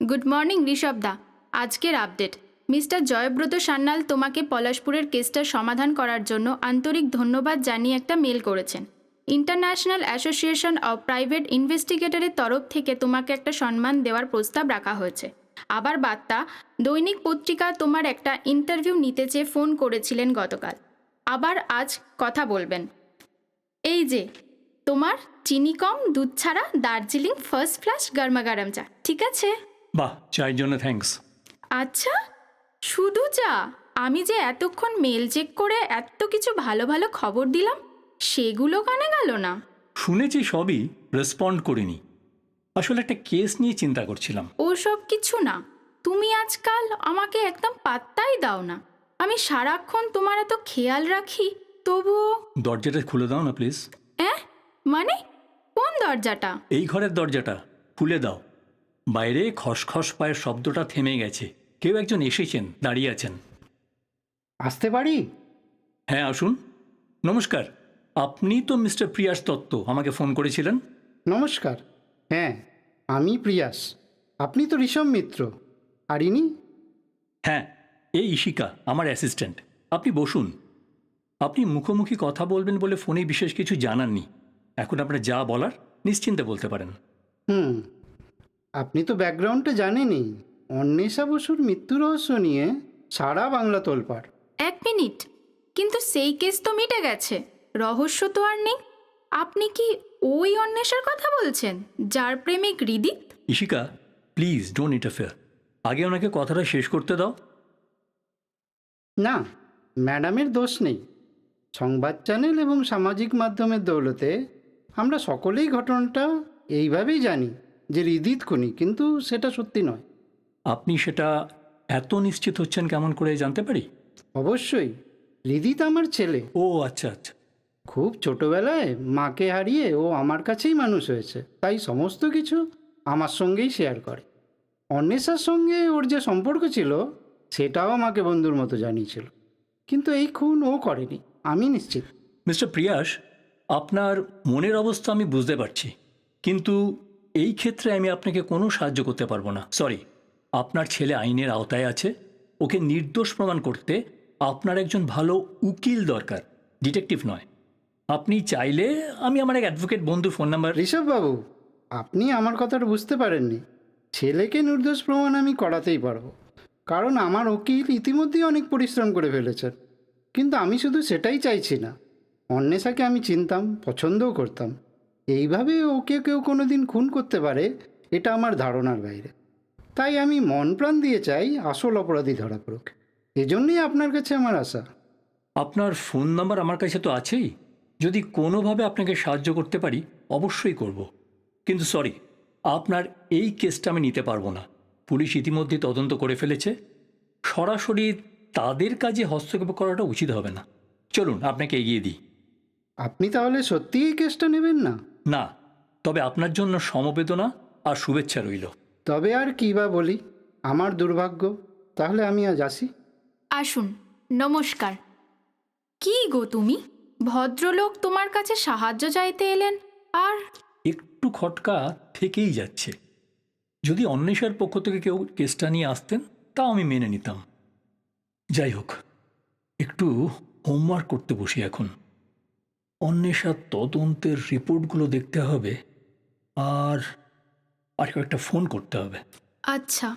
Good morning ঋষভদা। আজকের update, mister Joybrata Sanyal তোমাকে পলাশপুরের কেসটার সমাধান করার জন্য আন্তরিক ধন্যবাদ জানিয়ে একটা মেল করেছেন। ইন্টারন্যাশনাল অ্যাসোসিয়েশন অফ প্রাইভেট ইনভেস্টিগেটরের তরফ থেকে তোমাকে একটা সম্মান দেওয়ার প্রস্তাব রাখা হয়েছে। আবার বার্তা, দৈনিক পত্রিকা তোমার একটা ইন্টারভিউ নিতে চেয়ে ফোন করেছিলেন গতকাল, আবার আজ কথা বলবেন। এই যে তোমার চিনি কম দুধ ছাড়া দার্জিলিং ফার্স্ট ক্লাস গরমাগরম চা, ঠিক আছে? বাহ, চায়ের জন্য থ্যাঙ্কস। আচ্ছা, শুধু চা? আমি যে এতক্ষণ মেল চেক করে এত কিছু ভালো ভালো খবর দিলাম, সেগুলো কানে গেল না? শুনেছি সবই, রেসপন্ড করিনি। আসলে একটা কেস নিয়ে চিন্তা করছিলাম। ওসব কিছু না, তুমি আজকাল আমাকে একদম পাত্তাই দাও না। আমি সারাক্ষণ তোমার এত খেয়াল রাখি, তবুও। দরজাটা খুলে দাও না প্লিজ। মানে কোন দরজাটা? এই ঘরের দরজাটা খুলে দাও। বাইরে খসখস পায়ের শব্দটা থেমে গেছে। কেউ একজন এসেছেন, দাঁড়িয়ে আছেন। আসতে পারি? হ্যাঁ, আসুন। নমস্কার, আপনি তো মিস্টার প্রিয়াস দত্ত, আমাকে ফোন করেছিলেন। নমস্কার। হ্যাঁ, আমি প্রিয়াস। আপনি তো ঋষভ মিত্র। আর ইনি? হ্যাঁ, এই ইশিকা আমার অ্যাসিস্ট্যান্ট। আপনি বসুন। আপনি মুখোমুখি কথা বলবেন বলে ফোনে বিশেষ কিছু জানাননি। এখন আপনার যা বলার নিশ্চিন্তে বলতে পারেন। আপনি তো ব্যাকগ্রাউন্ডটা জানেনই। অন্বেষা বসুর মৃত্যু রহস্য নিয়ে সারা বাংলা তোলপাড়। এক মিনিট, কিন্তু সেই কেস তো মিটে গেছে, রহস্য তো আর নেই। আপনি কি ওই অন্বেষার কথা বলছেন, যার প্রেমিক Hridit? Ishika, please don't interfere. আগে ওনাকে কথাটা শেষ করতে দাও। না, ম্যাডামের দোষ নেই। সংবাদ চ্যানেল এবং সামাজিক মাধ্যমের দৌলতে আমরা সকলেই ঘটনাটা এইভাবেই জানি যে হৃদিত খুনি, কিন্তু সেটা সত্যি নয়। আপনি সেটা এত নিশ্চিত হচ্ছেন কেমন করে জানতে পারি? অবশ্যই, হৃদিত আমার ছেলে। ও আচ্ছা আচ্ছা। খুব ছোটবেলায় মাকে হারিয়ে ও আমার কাছেই মানুষ হয়েছে, তাই সমস্ত কিছু আমার সঙ্গেই শেয়ার করে। অন্বেষার সঙ্গে ওর যে সম্পর্ক ছিল সেটাও আমাকে বন্ধুর মতো জানিয়েছিল, কিন্তু এই খুন ও করেনি, আমি নিশ্চিত। মিস্টার প্রিয়াস, আপনার মনের অবস্থা আমি বুঝতে পারছি, কিন্তু এই ক্ষেত্রে আমি আপনাকে কোনো সাহায্য করতে পারবো না। সরি। আপনার ছেলে আইনের আওতায় আছে। ওকে নির্দোষ প্রমাণ করতে আপনার একজন ভালো উকিল দরকার, ডিটেকটিভ নয়। আপনি চাইলে আমি আমার এক অ্যাডভোকেট বন্ধুর ফোন নাম্বার। ঋষভবাবু, আপনি আমার কথাটা বুঝতে পারেননি। ছেলেকে নির্দোষ প্রমাণ আমি করাতেই পারবো, কারণ আমার উকিল ইতিমধ্যেই অনেক পরিশ্রম করে ফেলেছেন। কিন্তু আমি শুধু সেটাই চাইছি না। অন্বেষাকে আমি চিনতাম, পছন্দও করতাম। এইভাবে ওকে কেউ কোনো দিন খুন করতে পারে এটা আমার ধারণার বাইরে। তাই আমি মন প্রাণ দিয়ে চাই আসল অপরাধী ধরা পড়ুক। এজন্যই আপনার কাছে আমার আশা। আপনার ফোন নাম্বার আমার কাছে তো আছেই। যদি কোনোভাবে আপনাকে সাহায্য করতে পারি অবশ্যই করব। কিন্তু সরি, আপনার এই কেসটা আমি নিতে পারবো না। পুলিশ ইতিমধ্যে তদন্ত করে ফেলেছে। সরাসরি তাদের কাজে হস্তক্ষেপ করাটা উচিত হবে না। চলুন আপনাকে এগিয়ে দিই। আপনি তাহলে সত্যিই এই কেসটা নেবেন না? না, তবে আপনার জন্য সমবেদনা আর শুভেচ্ছা রইল। তবে আর কী বা বলি, আমার দুর্ভাগ্য। তাহলে আমি আজ আসি। আসুন। নমস্কার। কি গো তুমি, ভদ্রলোক তোমার কাছে সাহায্য চাইতে এলেন, আর একটু খটকা থেকেই যাচ্ছে। যদি অন্বেষার পক্ষ থেকে কেউ কেসটা নিয়ে আসতেন তাও আমি মেনে নিতাম। যাই হোক, একটু হোমওয়ার্ক করতে বসি এখন। অন্বেষার তদন্তের রিপোর্টগুলো দেখতে হবে, আর আর কয়েকটা ফোন করতে হবে। আচ্ছা,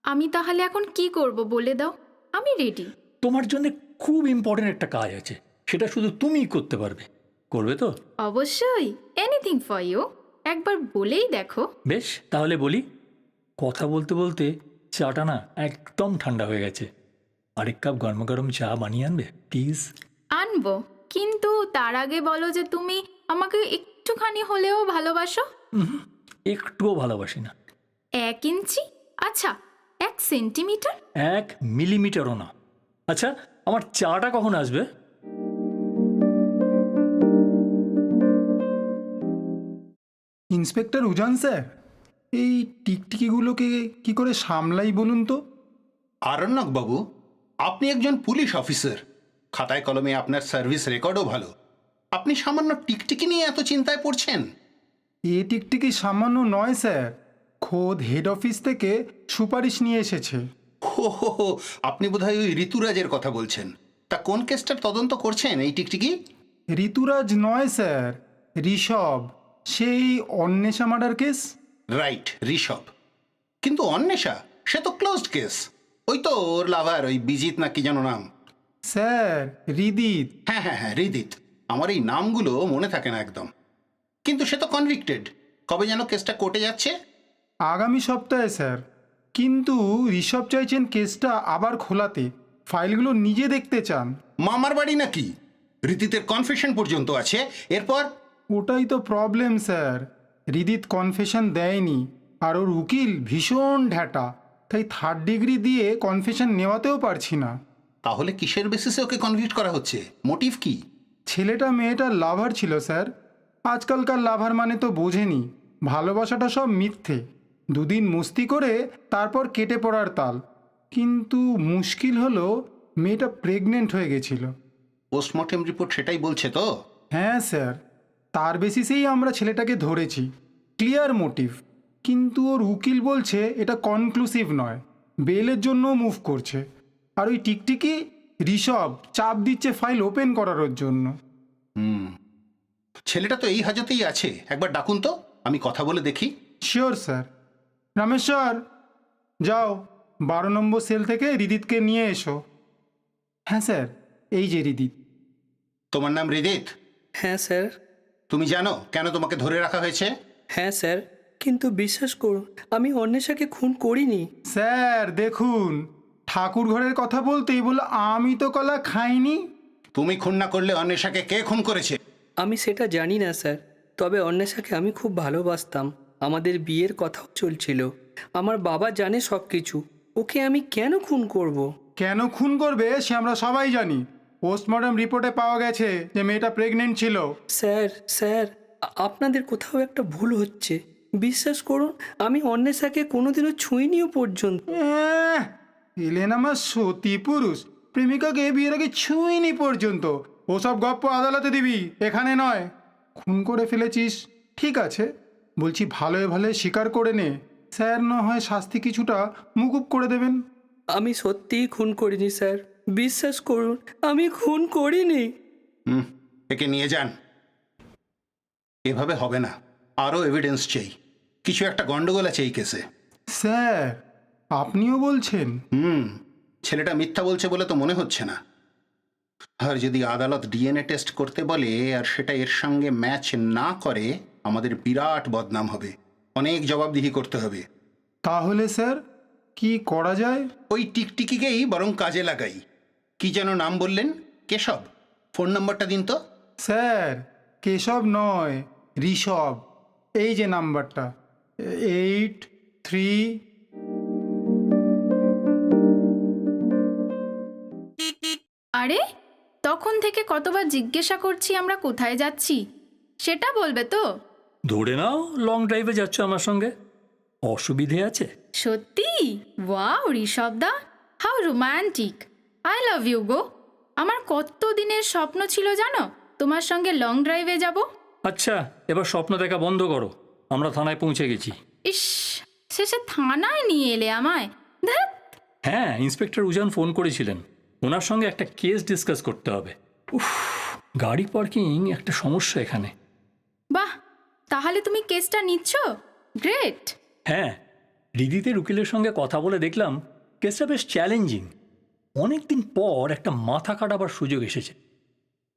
আমি তাহলে এখন কি করব বলে দাও, আমি রেডি। তোমার জন্য খুব ইম্পর্টেন্ট একটা কাজ আছে, সেটা শুধু তুমিই করতে পারবে। করবে তো? অবশ্যই, এনিথিং ফর ইউ। একবার বলেই দেখো। বেশ, তাহলে বলি। কথা বলতে বলতে চাটা না একদম ঠান্ডা হয়ে গেছে। আরেক কাপ গরম গরম চা বানিয়ে আনবে প্লিজ? আনবো, কিন্তু তার আগে বলো যে তুমি আমাকে একটুখানি হলেও ভালোবাসো। একটুও ভালোবাসি না। 1 ইঞ্চি? আচ্ছা, 1 সেন্টিমিটার? 1 মিলিমিটারও না। আচ্ছা, আমার চাটা কখন আসবে? ইন্সপেক্টর উজান স্যার, এই টিকটিকিগুলোকে কি করে সামলাই বলুন তো? আরণ্যক বাবু, আপনি একজন পুলিশ অফিসার। খাতায় কলমে আপনার সার্ভিস রেকর্ডও ভালো। আপনি সামান্য টিকটিকি নিয়ে এত চিন্তায় পড়ছেন? এ টিকটিকি সামান্য নয় স্যার, খোদ হেড অফিস থেকে সুপারিশ নিয়ে এসেছে। হো, আপনি বোধহয় ওই ঋতুরাজের কথা বলছেন। তা কোন কেসটার তদন্ত করছেন এই টিকটিকি? ঋতুরাজ নয় স্যার, ঋষভ, সেই Anwesha murder case. Right, Rishabh. কিন্তু অন্বেষা সে তো ক্লোজড কেস। ওই তো ওর লাভার, ওই বিজিত না কি যেন নাম। স্যার, হৃদিত। হ্যাঁ, হৃদিত। আমার এই নামগুলো মনে থাকে না একদম। কিন্তু সে তো কনভিক্টেড। কবে যেন কেসটা কোর্টে যাচ্ছে? আগামী সপ্তাহে স্যার। কিন্তু ঋষভ চাইছেন কেসটা আবার খোলাতে, ফাইলগুলো নিজে দেখতে চান। মামার বাড়ি নাকি? রীতিতের কনফেশন পর্যন্ত আছে। এরপর ওটাই তো প্রবলেম স্যার, হৃদিত কনফেশন দেয়নি, আর ওর উকিল ভীষণ ঢ্যাটা, তাই 3rd ডিগ্রি দিয়ে কনফেশন নেওয়াতেও পারছি না। তাহলে কিসের বেসিসে ওকে কনভিক্ট করা হচ্ছে? মোটিভ কি? ছেলেটা মেয়েটার লাভার ছিল স্যার। আজকালকার লাভার মানে তো বোঝেনি, ভালোবাসাটা সব মিথ্যে। 2 দিন মস্তি করে তারপর কেটে পড়ার তাল। কিন্তু মুশকিল হলো মেয়েটা প্রেগনেন্ট হয়ে গেছিল। পোস্টমর্টেম রিপোর্ট সেটাই বলছে তো? হ্যাঁ স্যার, তার বেসিসেই আমরা ছেলেটাকে ধরেছি, ক্লিয়ার মোটিভ। কিন্তু ওর উকিল বলছে এটা কনক্লুসিভ নয়, বেলের জন্য মুভ করছে। আর ওই টিকটিকি ঋষভ চাপ দিচ্ছে ফাইল ওপেন করার জন্য। ছেলেটা তো এই হাজতেই আছে। একবার ডাকুন তো, আমি কথা বলে দেখি। Sure sir. রামেশ্বর, যাও 12 নম্বর সেল থেকে হৃদিতকে নিয়ে এসো। হ্যাঁ স্যার, এই যে হৃদিত। তোমার নাম হৃদিত? হ্যাঁ স্যার। তুমি জানো কেন তোমাকে ধরে রাখা হয়েছে? হ্যাঁ স্যার, কিন্তু বিশ্বাস করুন আমি অন্বেষাকে খুন করিনি। স্যার দেখুন, ঠাকুর ঘরের কথা বলতেই বলল আমি তো কলা খাইনি। তুমি খুন না করলে অন্বেষাকে কে খুন করেছে? আমি সেটা জানি না স্যার, তবে অন্বেষাকে আমি খুব ভালোবাসতাম। আমাদের বিয়ের কথাও চলছিল। আমার বাবা জানে সব কিছু। ওকে আমি কেন খুন করব? কেন খুন করবে সে আমরা সবাই জানি। পোস্টমর্টম রিপোর্টে পাওয়া গেছে যে মেয়েটা প্রেগনেন্ট ছিল। স্যার, আপনাদের কোথাও একটা ভুল হচ্ছে। বিশ্বাস করুন আমি অন্বেষাকে কোনোদিনও ছুঁইনিও পর্যন্ত। এলেন আমার সতী পুরুষ, প্রেমিকাকে বিয়ের আগে ছুঁইনি পর্যন্ত। ওসব গপ্প আদালতে দিবি, এখানে নয়। খুন করে ফেলেছিস, ঠিক আছে, বলছি ভালোয় ভালোয় স্বীকার করে নে। স্যার না হয় শাস্তি কিছুটা মুকুব করে দেবেন। আমি সত্যিই খুন করিনি স্যার, বিশ্বাস করুন আমি খুন করিনি। একে নিয়ে যান। এভাবে হবে না, আরও এভিডেন্স চাই। কিছু একটা গন্ডগোল আছে এই কেসে। স্যার, আপনিও বলছেন? ছেলেটা মিথ্যা বলছে বলে তো মনে হচ্ছে না। আর যদি আদালত ডিএনএ টেস্ট করতে বলে আর সেটা এর সঙ্গে ম্যাচ না করে, আমাদের বিরাট বদনাম হবে। অনেক জবাবদিহি করতে হবে। তাহলে স্যার কি করা যায়? ওই টিকটিকিকেই বরং কাজে লাগাই। কি যেন নাম বললেন? কেশব। ফোন নাম্বারটা দিন তো। স্যার, কেশব নয়, ঋষভ। এই যে নাম্বারটা, 83। আরে তখন থেকে কতবার জিজ্ঞাসা করছি আমরা কোথায় যাচ্ছি, সেটা বলবে তো? ধরে নাও লং ড্রাইভে যাচ্ছ আমার সঙ্গে, অসুবিধে আছে? সত্যি? ওয়াও ঋষভদা, how romantic. I love you গো। আমার কত দিনের স্বপ্ন ছিল জানো, তোমার সঙ্গে লং ড্রাইভে যাব। আচ্ছা, এবার স্বপ্ন দেখা বন্ধ করো, আমরা থানায় পৌঁছে গেছি। ইস, শেষে থানায় নিয়ে এলে আমায়। ধ্যাৎ। হ্যাঁ, ইন্সপেক্টর উজান ফোন করেছিলেন, ওনার সঙ্গে একটা কেস ডিসকাস করতে হবে। উফ, গাড়ি পার্কিং একটা সমস্যা এখানে। বাহ, তাহলে তুমি কেসটা নিচ্ছ? গ্রেট। হ্যাঁ, হৃদিতের উকিলের সঙ্গে কথা বলে দেখলাম কেসটা বেশ চ্যালেঞ্জিং। অনেকদিন পর একটা মাথা কাটাবার সুযোগ এসেছে।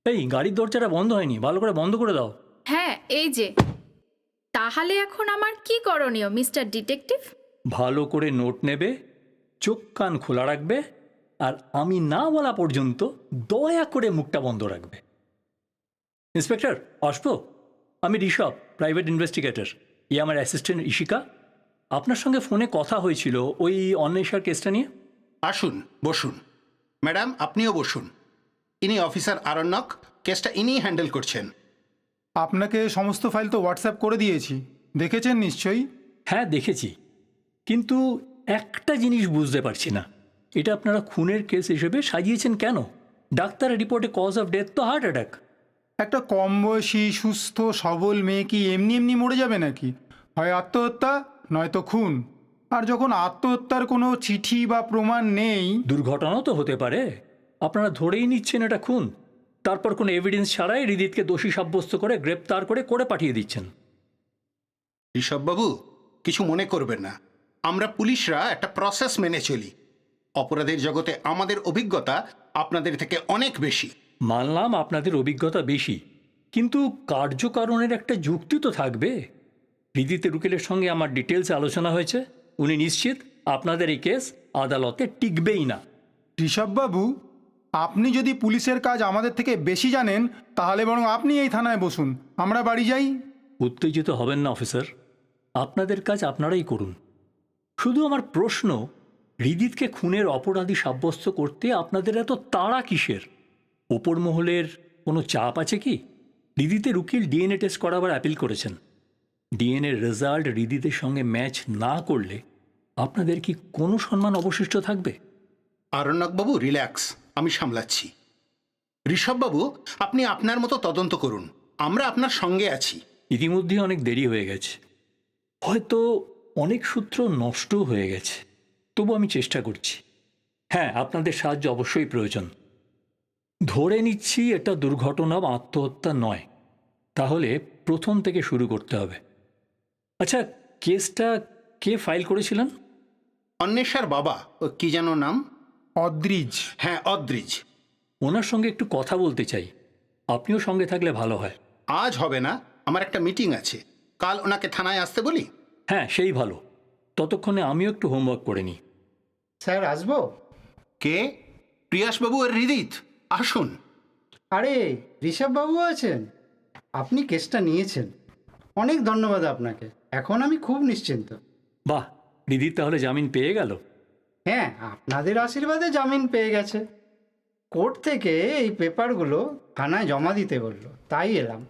এই গাড়ির দরজাটা বন্ধ হয়নি, ভালো করে বন্ধ করে দাও। হ্যাঁ, এই যে। তাহলে এখন আমার কি করণীয় মিস্টার ডিটেকটিভ? ভালো করে নোট নেবে, চোখ কান খোলা রাখবে, আর আমি না বলা পর্যন্ত দয়া করে মুখটা বন্ধ রাখবে। ইন্সপেক্টর আসবো? আমি ঋষভ, প্রাইভেট ইনভেস্টিগেটর। আমার অ্যাসিস্ট্যান্ট ইশিকা। আপনার সঙ্গে ফোনে কথা হয়েছিল ওই অন্বেষার কেসটা নিয়ে। আসুন, বসুন। ম্যাডাম, আপনিও বসুন। ইনি অফিসার আরণ্যক, কেসটা ইনিই হ্যান্ডেল করছেন। আপনাকে সমস্ত ফাইল তো হোয়াটসঅ্যাপ করে দিয়েছি, দেখেছেন নিশ্চয়ই? হ্যাঁ দেখেছি, কিন্তু একটা জিনিস বুঝতে পারছি না, এটা আপনারা খুনের কেস হিসেবে সাজিয়েছেন কেন? ডাক্তারের রিপোর্টে কজ অফ ডেথ তো হার্ট অ্যাটাক। একটা কম বয়সী সুস্থ সবল মেয়ে কি এমনি এমনি মরে যাবে নাকি? হয় আত্মহত্যা নয়তো খুন। আর যখন আত্মহত্যার কোনো চিঠি বা প্রমাণ নেই, দুর্ঘটনাও তো হতে পারে। আপনারা ধরেই নিচ্ছেন এটা খুন, তারপর কোনো এভিডেন্স ছাড়াই হৃদিতকে দোষী সাব্যস্ত করে গ্রেপ্তার করে পাঠিয়ে দিচ্ছেন। ঋষভবাবু, কিছু মনে করবেন না, আমরা পুলিশরা একটা প্রসেস মেনে চলি। অপরাধের জগতে আমাদের অভিজ্ঞতা আপনাদের থেকে অনেক বেশি। মানলাম আপনাদের অভিজ্ঞতা বেশি, কিন্তু কার্যকারণের একটা যুক্তি তো থাকবে। হৃদিতের উকিলের সঙ্গে আমার ডিটেলস আলোচনা হয়েছে, উনি নিশ্চিত আপনাদের এই কেস আদালতে টিকবেই না। ঋষভবাবু, আপনি যদি পুলিশের কাজ আমাদের থেকে বেশি জানেন তাহলে বরং আপনি এই থানায় বসুন, আমরা বাড়ি যাই। উত্তেজিত হবেন না অফিসার, আপনাদের কাজ আপনারাই করুন। শুধু আমার প্রশ্ন, হৃদিতকে খুনের অপরাধী সাব্যস্ত করতে আপনাদের এত তাড়া কিসের? ওপর মহলের কোনো চাপ আছে কি? হৃদিতের উকিল ডিএনএ টেস্ট করাবার অ্যাপিল করেছেন। ডিএনএর রেজাল্ট হৃদিতের সঙ্গে ম্যাচ না করলে আপনাদের কি কোনো সম্মান অবশিষ্ট থাকবে? আরণ্যকবাবু, রিল্যাক্স, আমি সামলাচ্ছি। ঋষভবাবু, আপনি আপনার মতো তদন্ত করুন, আমরা আপনার সঙ্গে আছি। ইতিমধ্যে অনেক দেরি হয়ে গেছে, হয়তো অনেক সূত্র নষ্টও হয়ে গেছে, তবু আমি চেষ্টা করছি। হ্যাঁ, আপনাদের সাহায্য অবশ্যই প্রয়োজন। ধরে নিচ্ছি এটা দুর্ঘটনা বা আত্মহত্যা নয়, তাহলে প্রথম থেকে শুরু করতে হবে। আচ্ছা, কেসটা কে ফাইল করেছিলেন? অন্বেষার বাবা, ও কি যেন নাম? অদ্রিজ। হ্যাঁ, অদ্রিজ। ওনার সঙ্গে একটু কথা বলতে চাই, আপনিও সঙ্গে থাকলে ভালো হয়। আজ হবে না, আমার একটা মিটিং আছে, কাল ওনাকে থানায় আসতে বলি। হ্যাঁ, সেই ভালো। ততক্ষণে আমিও একটু হোমওয়ার্ক করে নিই। স্যার, আসবো? কে? প্রিয়াসবাবু আর হৃদিত, আসুন। আরে, ঋষভবাবু আছেন? আপনি কেসটা নিয়েছেন, অনেক ধন্যবাদ আপনাকে। এখন আমি খুব নিশ্চিন্ত। বাহ, হৃদিত তাহলে জামিন পেয়ে গেল? হ্যাঁ, আপনাদের আশীর্বাদে জামিন পেয়ে গেছে। কোর্ট থেকে এই পেপারগুলো থানায় জমা দিতে বললো, তাই এলাম।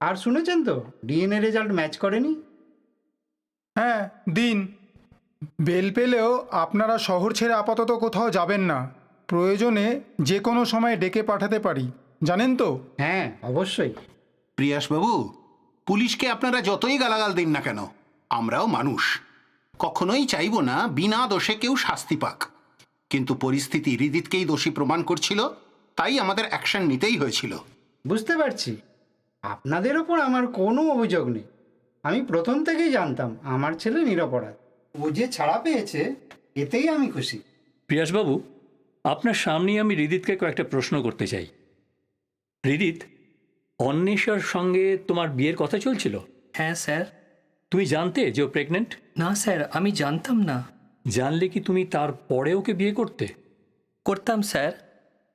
আর শুনেছেন তো, ডিএনএ রেজাল্ট ম্যাচ করেনি। হ্যাঁ, দিন। বেল পেলেও আপনারা শহর ছেড়ে আপাতত কোথাও যাবেন না। প্রয়োজনে যে কোনো সময় ডেকে পাঠাতে পারি, জানেন তো? হ্যাঁ, অবশ্যই। প্রিয়াসবাবু, পুলিশকে আপনারা যতই গালাগাল দিন না কেন, আমরাও মানুষ, কখনোই চাইব না বিনা দোষে কেউ শাস্তি পাক। কিন্তু পরিস্থিতি হৃদিতকেই দোষী প্রমাণ করছিল, তাই আমাদের অ্যাকশন নিতেই হয়েছিল। বুঝতে পারছি, আপনাদের ওপর আমার কোনো অভিযোগ নেই। আমি প্রথম থেকেই জানতাম আমার ছেলে নিরপরাধ। ও যে ছাড়া পেয়েছে, এতেই আমি খুশি। প্রিয়াসবাবু, আপনার সামনেই আমি হৃদিতকে কয়েকটা প্রশ্ন করতে চাই। হৃদিত, অন্বেষার সঙ্গে তোমার বিয়ের কথা চলছিল? হ্যাঁ স্যার। তুমি জানতে যে ও প্রেগনেন্ট? না স্যার, আমি জানতাম না। জানলে কি তুমি তার পরে ওকে বিয়ে করতে? করতাম স্যার।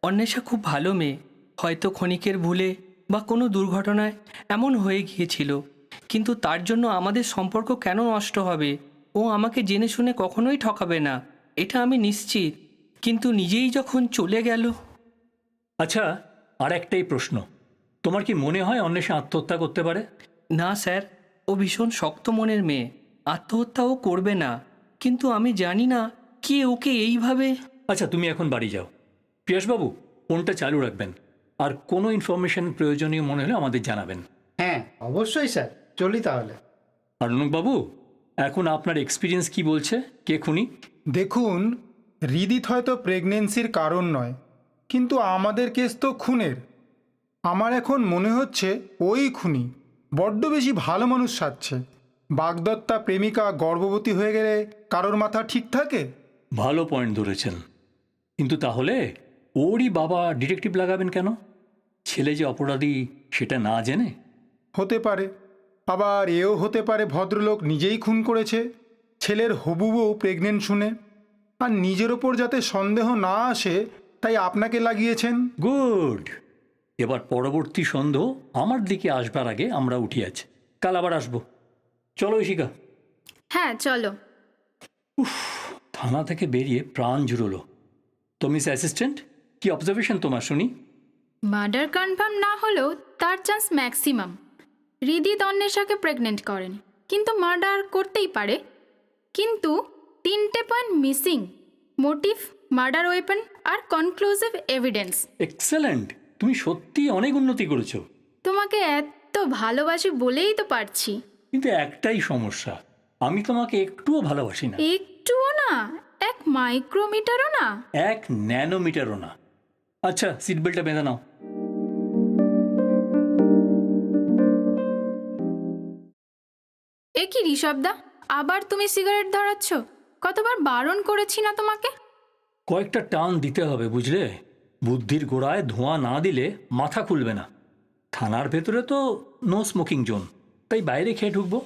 অন্বেষা খুব ভালো মেয়ে, হয়তো ক্ষণিকের ভুলে বা কোনো দুর্ঘটনায় এমন হয়ে গিয়েছিল, কিন্তু তার জন্য আমাদের সম্পর্ক কেন নষ্ট হবে? ও আমাকে জেনে শুনে কখনোই ঠকাবে না, এটা আমি নিশ্চিত। কিন্তু নিজেই যখন চলে গেল। আচ্ছা, আর একটাই প্রশ্ন, তোমার কি মনে হয় অন্বেষা আত্মহত্যা করতে পারে? না স্যার, ও ভীষণ শক্ত মনের মেয়ে, আত্মহত্যাও করবে না। কিন্তু আমি জানি না কে ওকে এইভাবে। আচ্ছা, তুমি এখন বাড়ি যাও। প্রিয়াসবাবু, ফোনটা চালু রাখবেন, আর কোনো ইনফরমেশন প্রয়োজনীয় মনে হলে আমাদের জানাবেন। হ্যাঁ, অবশ্যই স্যার, চলি তাহলে। বাবু, এখন আপনার এক্সপিরিয়েন্স কি বলছে, কে খুনি? দেখুন, হৃদিত হয়তো প্রেগনেন্সির কারণ নয়, কিন্তু আমাদের কেস তো খুনের। আমার এখন মনে হচ্ছে ওই খুনি। বড্ড বেশি ভালো মানুষ সাজছে। বাগদত্তা প্রেমিকা গর্ভবতী হয়ে গেলে কারোর মাথা ঠিক থাকে? ভালো পয়েন্ট ধরেছেন, কিন্তু তাহলে ওরই বাবা ডিটেকটিভ লাগাবেন কেন? ছেলে যে অপরাধী সেটা না জেনে? হতে পারে, আবার এও হতে পারে ভদ্রলোক নিজেই খুন করেছে, ছেলের হবু বউ প্রেগনেন্ট শুনে। আর নিজের ওপর যাতে সন্দেহ না আসে তাই আপনাকে লাগিয়েছেন। গুড। এবার পরবর্তী সন্দেহ আমার দিকে আসবার আগে আমরা উঠি আছি, কাল আবার আসবো। চলো ইশিকা। হ্যাঁ, চলো। থানা থেকে বেরিয়ে প্রাণ জুড়লো। তো মিস অ্যাসিস্ট্যান্ট, কি অবজারভেশন তোমার শুনি? মার্ডার কনফার্ম না হলেও তার চান্স ম্যাক্সিমাম। হৃদিত অন্বেষাকে প্রেগনেন্ট করেন, কিন্তু মার্ডার করতেই পারে। কিন্তু 3টে point missing: motive, murder weapon আর কনক্লুসিভ এভিডেন্স। এক্সেলেন্ট। তুমি সত্যি অনেক উন্নতি করেছো, তোমাকে এত ভালোবাসি বলেই তো পারছি। কিন্তু একটাই সমস্যা, আমি তোমাকে একটুও ভালোবাসি না। একটুও না? 1 মাইক্রোমিটারও না? 1 ন্যানোমিটারও না। আচ্ছা, সিট বেল্টটা বেঁধে নাও। এ কি ঋষভদা, আবার তুমি সিগারেট ধরাচ্ছ? কতবার বারণ করেছি না তোমাকে? কয়েকটা টান দিতে হবে, বুঝলে? বুদ্ধির গোড়ায় ধোঁয়া না দিলে মাথা খুলবে না। থানার ভেতরে তো নো স্মোকিং জোন, তাই বাইরে খেয়ে ঢুকবো।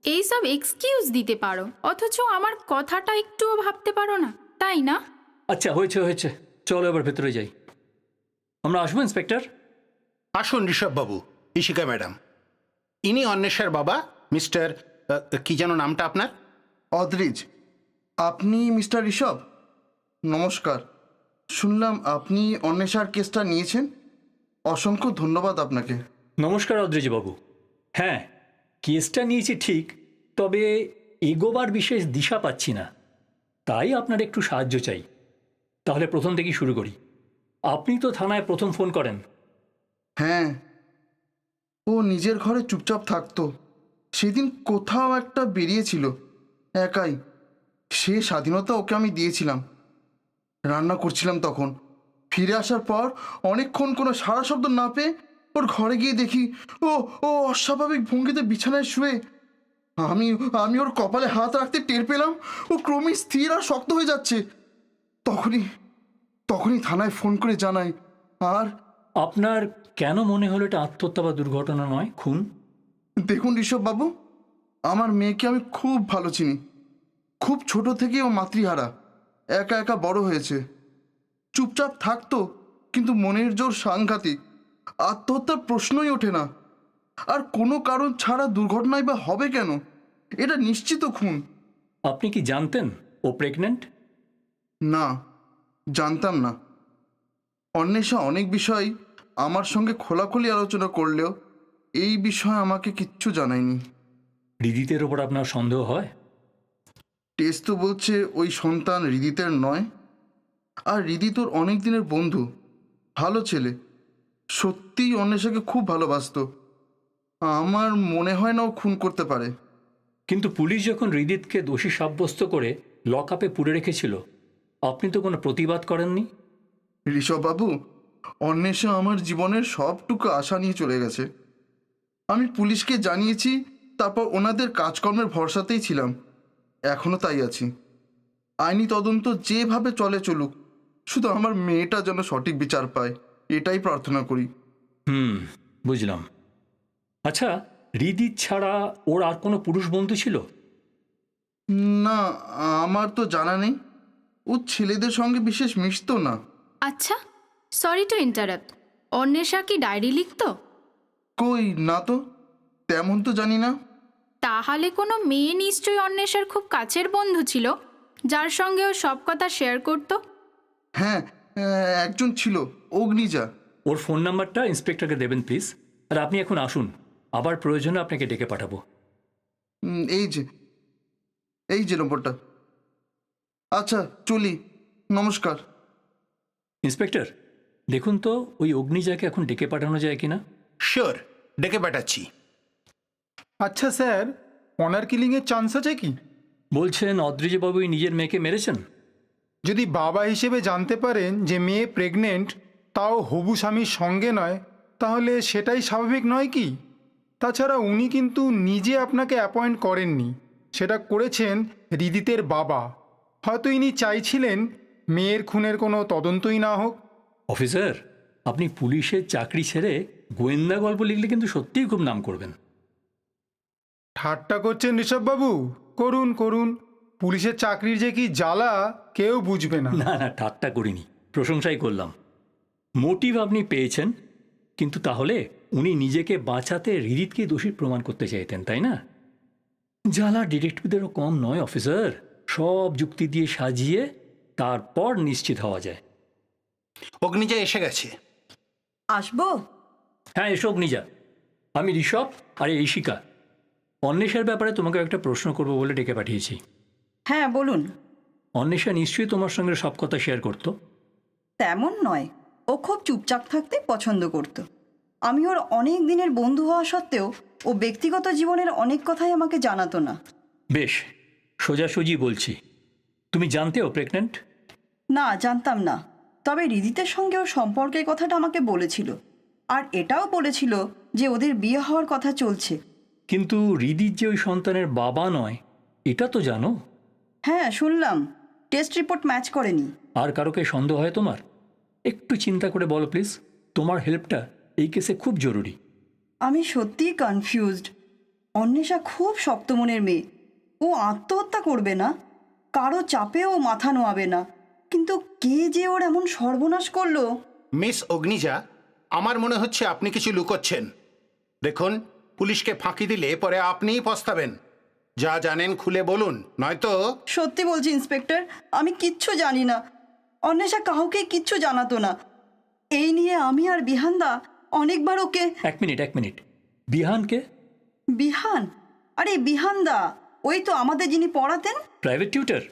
এইসব এক্সকিউজ দিতে পারো, অথচ আমার কথাটা একটুও ভাবতে পারো না, তাই না? আচ্ছা, হয়েছে হয়েছে, চলো এবার ভেতরে যাই। আমরা আসবো ইন্সপেক্টর? আসুন ঋষভবাবু, ইশিকা ম্যাডাম, ইনি অন্বেষার বাবা, মিস্টার কি যেন নামটা আপনার? অদ্রিজ। আপনি মিস্টার ঋষভ? নমস্কার। শুনলাম আপনি অন্বেষার কেসটা নিয়েছেন। অসংখ্য ধন্যবাদ আপনাকে। নমস্কার অদ্রিজবাবু। হ্যাঁ, কেসটা নিয়েছি ঠিক, তবে এগোবার বিশেষ দিশা পাচ্ছি না, তাই আপনার একটু সাহায্য চাই। তাহলে প্রথম থেকেই শুরু করি। আপনি তো থানায় প্রথম ফোন করেন। হ্যাঁ, ও নিজের ঘরে চুপচাপ থাকতো। সেদিন কোথাও একটা বেরিয়েছিল একাই। সে স্বাধীনতা ওকে আমি দিয়েছিলাম। রান্না করছিলাম তখন। ফিরে আসার পর অনেকক্ষণ কোনো সাড়া শব্দ না পেয়ে ওর ঘরে গিয়ে দেখি ও ও অস্বাভাবিক ভঙ্গিতে বিছানায় শুয়ে। আমি আমি ওর কপালে হাত রাখতে টের পেলাম ও ক্রমেই স্থির আর শক্ত হয়ে যাচ্ছে। তখনই তখনই থানায় ফোন করে জানাই। আর আপনার কেন মনে হলো এটা আত্মহত্যা বা দুর্ঘটনা নয়, খুন? দেখুন ঋষভবাবু, আমার মেয়েকে আমি খুব ভালো চিনি। খুব ছোট থেকে ও মাতৃহারা, একা একা বড় হয়েছে। চুপচাপ থাকতো, কিন্তু মনের জোর সাংঘাতিক। আত্মহত্যার প্রশ্নই ওঠে না। আর কোনো কারণ ছাড়া দুর্ঘটনায় বা হবে কেন? এটা নিশ্চিত খুন। আপনি কি জানতেন ও প্রেগনেন্ট? না, জানতাম না। অন্বেষা অনেক বিষয় আমার সঙ্গে খোলাখুলি আলোচনা করলেও এই বিষয়ে আমাকে কিচ্ছু জানায়নি। হৃদিতের ওপর আপনার সন্দেহ হয়? টেস্ট তো বলছে ওই সন্তান হৃদিতের নয়। আর হৃদিত ওর অনেক দিনের বন্ধু, ভালো ছেলে। সত্যিই অন্বেষাকে খুব ভালোবাসতো। আমার মনে হয় না ও খুন করতে পারে। কিন্তু পুলিশ যখন হৃদিতকে দোষী সাব্যস্ত করে লক আপে পুরে রেখেছিল, আপনি তো কোনো প্রতিবাদ করেননি। ঋষভবাবু, অন্বেষা আমার জীবনের সবটুকু আশা নিয়ে চলে গেছে। আমি পুলিশকে জানিয়েছি, তারপর ওনাদের কাজকর্মের ভরসাতেই ছিলাম। এখনও তাই আছি। আইনি তদন্ত যেভাবে চলে চলুক, শুধু আমার মেয়েটা যেন সঠিক বিচার পায়, এটাই প্রার্থনা করি। বুঝলাম। আচ্ছা, হৃদিত ছাড়া ওর আর কোনো পুরুষ বন্ধু ছিল? না, আমার তো জানা নেই। ও ছেলেদের সঙ্গে বিশেষ মিশতো না। আচ্ছা, সরি টু ইন্টারাপ্ট, অন্বেষা কি ডায়েরি লিখতো? কই না তো, তেমন তো জানি না। তাহলে কোনো মেয়ে নিশ্চয়ই অন্বেষার খুব কাছের বন্ধু ছিল, যার সঙ্গে ও সব কথা শেয়ার করতো। হ্যাঁ, একজন ছিল, অগ্নিজা। ওর ফোন নাম্বারটা ইন্সপেক্টরকে দেবেন প্লিজ। আর আপনি এখন আসুন, আবার প্রয়োজনে আপনাকে ডেকে পাঠাবো। এই যে নম্বরটা। আচ্ছা, চলি। নমস্কার। ইন্সপেক্টর, দেখুন তো ওই অগ্নিজাকে এখন ডেকে পাঠানো যায় কিনা। শিওর, ডেকে পাঠাচ্ছি। আচ্ছা স্যার, অনার কিলিংয়ের চান্স আছে কি? বলছেন অদ্রিজবাবুই নিজের মেয়েকে মেরেছেন? যদি বাবা হিসেবে জানতে পারেন যে মেয়ে প্রেগনেন্ট, তাও হবু স্বামীর সঙ্গে নয়, তাহলে সেটাই স্বাভাবিক নয় কি? তাছাড়া উনি কিন্তু নিজে আপনাকে অ্যাপয়েন্ট করেননি, সেটা করেছেন হৃদিতের বাবা। হয়তো ইনি চাইছিলেন মেয়ের খুনের কোনো তদন্তই না হোক। অফিসার, আপনি পুলিশের চাকরি ছেড়ে গোয়েন্দা গল্প লিখলে কিন্তু সত্যিই খুব নাম করবেন। ঠাট্টা করছেন ঋষভবাবু? করুন করুন, পুলিশের চাকরির যে কি জ্বালা কেউ বুঝবে না। না না, ঠাট্টা করিনি, প্রশংসাই করলাম। মোটিভ আপনি পেয়েছেন, কিন্তু তাহলে উনি নিজেকে বাঁচাতে হৃদিতকে দোষী প্রমাণ করতে চাইতেন, তাই না? জ্বালা ডিটেকটিভদেরও কম নয় অফিসার। সব যুক্তি দিয়ে সাজিয়ে তারপর নিশ্চিত হওয়া যায়। অগ্নিজা এসে গেছে। আসবো? হ্যাঁ, এসো অগ্নিজা। আমি ঋষভ, আর এই শিকা। অন্বেষার ব্যাপারে তোমাকে একটা প্রশ্ন করবো বলে ডেকে পাঠিয়েছি। হ্যাঁ, বলুন। অন্বেষা নিশ্চয়ই তোমার সঙ্গে সব কথা শেয়ার করতো। তেমন নয়, ও খুব চুপচাপ থাকতে পছন্দ করত। আমি ওর অনেক দিনের বন্ধু হওয়া সত্ত্বেও ও ব্যক্তিগত জীবনের অনেক কথাই আমাকে জানাতো না। বেশ, সোজাসুজি বলছি, তুমি জানতেও প্রেগনেন্ট? না, জানতাম না। তবে রিদিতের সঙ্গে ওর সম্পর্কের কথাটা আমাকে বলেছিল, আর এটাও বলেছিল যে ওদের বিয়ে হওয়ার কথা চলছে। কিন্তু হৃদির যে ওই সন্তানের বাবা নয়, এটা তো জানো। হ্যাঁ, শুনলাম। টেস্ট রিপোর্ট ম্যাচ করেনি। আর কারোকে সন্দেহ হয় তোমার? একটু চিন্তা করে বলো প্লিজ, তোমার হেল্পটা এই কেসে খুব জরুরি। আমি সত্যিই কনফিউজড। অন্বেষা খুব শক্ত মনের মেয়ে। ও আত্মহত্যা করবে না, কারো চাপে ও মাথা নোয়াবে না। কিন্তু কে যে ওর এমন সর্বনাশ করলো! মিস অগ্নিজা, আমার মনে হচ্ছে আপনি কিছু লুকোচ্ছেন। দেখুন, পুলিশকে ফাঁকি দিলে পরে আপনিই পস্তাবেন। যা জানেন খুলে বলুন, নয়তো... সত্যি বলছি ইন্সপেক্টর, আমি কিচ্ছু জানি না। অন্বেষা কাউকে কিচ্ছু জানাতো না। এই নিয়ে আমি আর বিহানদা অনেকবার ওকে... এক মিনিট, বিহানকে? বিহান? আরে বিহানদা, ওই তো আমাদের যিনি পড়াতেন। Private tutor?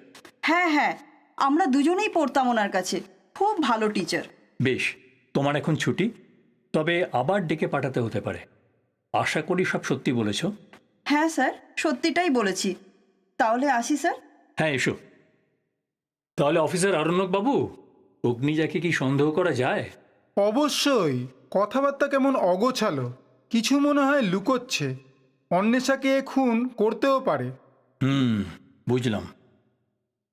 হ্যাঁ, আমরা দুজনেই পড়তাম ওনার কাছে। খুব ভালো টিচার। বেশ, তোমার এখন ছুটি, তবে আবার ডেকে পাঠাতে হতে পারে। আশা করি সব সত্যি বলেছ। হ্যাঁ স্যার, সত্যিটাই বলেছি। তাহলে আসি স্যার। হ্যাঁ, এসো। তাহলে অফিসার আরণ্যক বাবু, অগ্নিজাকে কি সন্দেহ করা যায়? অবশ্যই। কথাবার্তা কেমন অগোছালো, কিছু মনে হয় লুকোচ্ছে। অন্বেষাকে খুন করতেও পারে। বুঝলাম।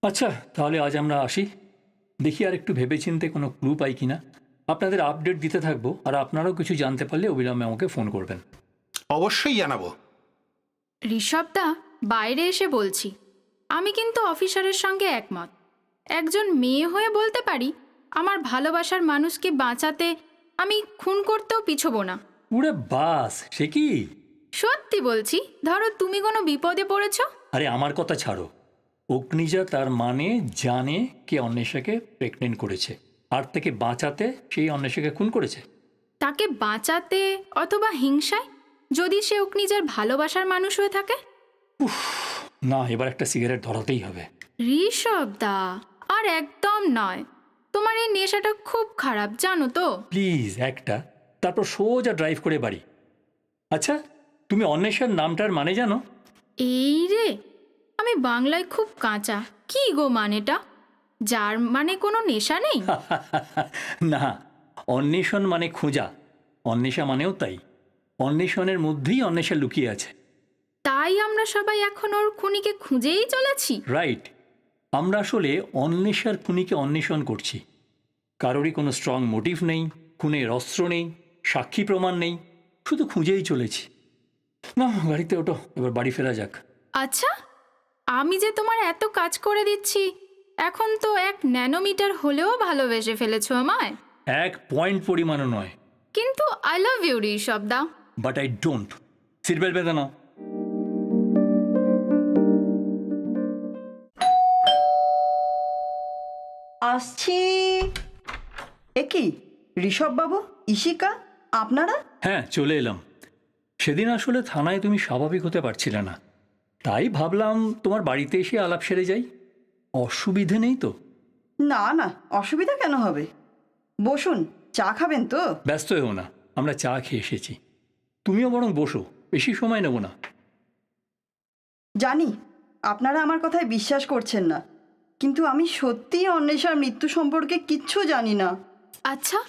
আচ্ছা, তাহলে আজ আমরা আসি। দেখি আর একটু ভেবেচিন্তে কোনো ক্লু পাই কিনা। আপনাদের আপডেট দিতে থাকবো, আর আপনারাও কিছু জানতে পারলে অবিলম্বে আমাকে ফোন করবেন। অবশ্যই জানাবো। ঋষভদা, বাইরে এসে বলছি, আমি কিন্তু অফিসারের সঙ্গে একমত। একজন মেয়ে হয়ে বলতে পারি, আমার ভালোবাসার মানুষকে বাঁচাতে আমি খুন করতেও পিছবো না। উড়ে বাস, সে কি? সত্যি বলছি, ধরো তুমি কোনো বিপদে পড়েছ। আরে আমার কথা ছাড়ো। অগ্নিজা তার মানে জানে কে অন্বেষাকে প্রেগনেন্ট করেছে, আর থেকে বাঁচাতে সেই অন্বেষাকে খুন করেছে। তাকে বাঁচাতে অথবা হিংসায়, যদি সে অগ্নিজার ভালোবাসার মানুষ হয়ে থাকে। না, এবার একটা সিগারেট ধরাতেই হবে। ঋষভদা, আর একদম নয়। তোমার এই নেশাটা খুব খারাপ, জানো তো। প্লিজ একটা, তারপর সোজা ড্রাইভ করে বাড়ি। আচ্ছা, তুমি অন্বেষার নামটার মানে জানো? এই রে, আমি বাংলায় খুব কাঁচা। কি গো মানেটা? যার মানে কোনো নেশা নেই? না, অন্বেষণ মানে খোঁজা, অন্বেষা মানেও তাই। অন্বেষণের মধ্যেই অন্বেষা লুকিয়ে আছে। তাই আমরা সবাই এখন ওর খুনিকে খুঁজেই চলেছি। রাইট, আমরা আসলে অন্বেষার খুনিকে অন্বেষণ করছি। কারোরই কোনো স্ট্রং মোটিভ নেই, খুনের অস্ত্র নেই, সাক্ষী প্রমাণ নেই, শুধু খুঁজেই চলেছি। না, গাড়িতে ওঠো, এবার বাড়ি ফেরা যাক। আচ্ছা, আমি যে তোমার এত কাজ করে দিচ্ছি, এখন তো 1 ন্যানোমিটার হলেও ভালোবেসে ফেলেছো আমায়। 1 পয়েন্ট পরিমাণও নয়। কিন্তু আই লাভ ইউ ঋষভদা। But I don't. সিটবেল্ট বেঁধে নাও। আসছি। এ কি ঋষভবাবু, ইশিকা, আপনারা? হ্যাঁ, চলে এলাম। সেদিন আসলে থানায় তুমি স্বাভাবিক হতে পারছিলে না, তাই ভাবলাম তোমার বাড়িতে এসে আলাপ সেরে যাই। অসুবিধে নেই তো? না না, অসুবিধা কেন হবে? বসুন, চা খাবেন তো? ব্যস্ত হও না, আমরা চা খেয়ে এসেছি। তুমিও বরং বসো, বেশি সময় নেব না। জানি আপনারা আমার কথায় বিশ্বাস করছেন না, কিন্তু আমি সত্যিই অন্বেষার মৃত্যু সম্পর্কে কিচ্ছু জানি না। আচ্ছা,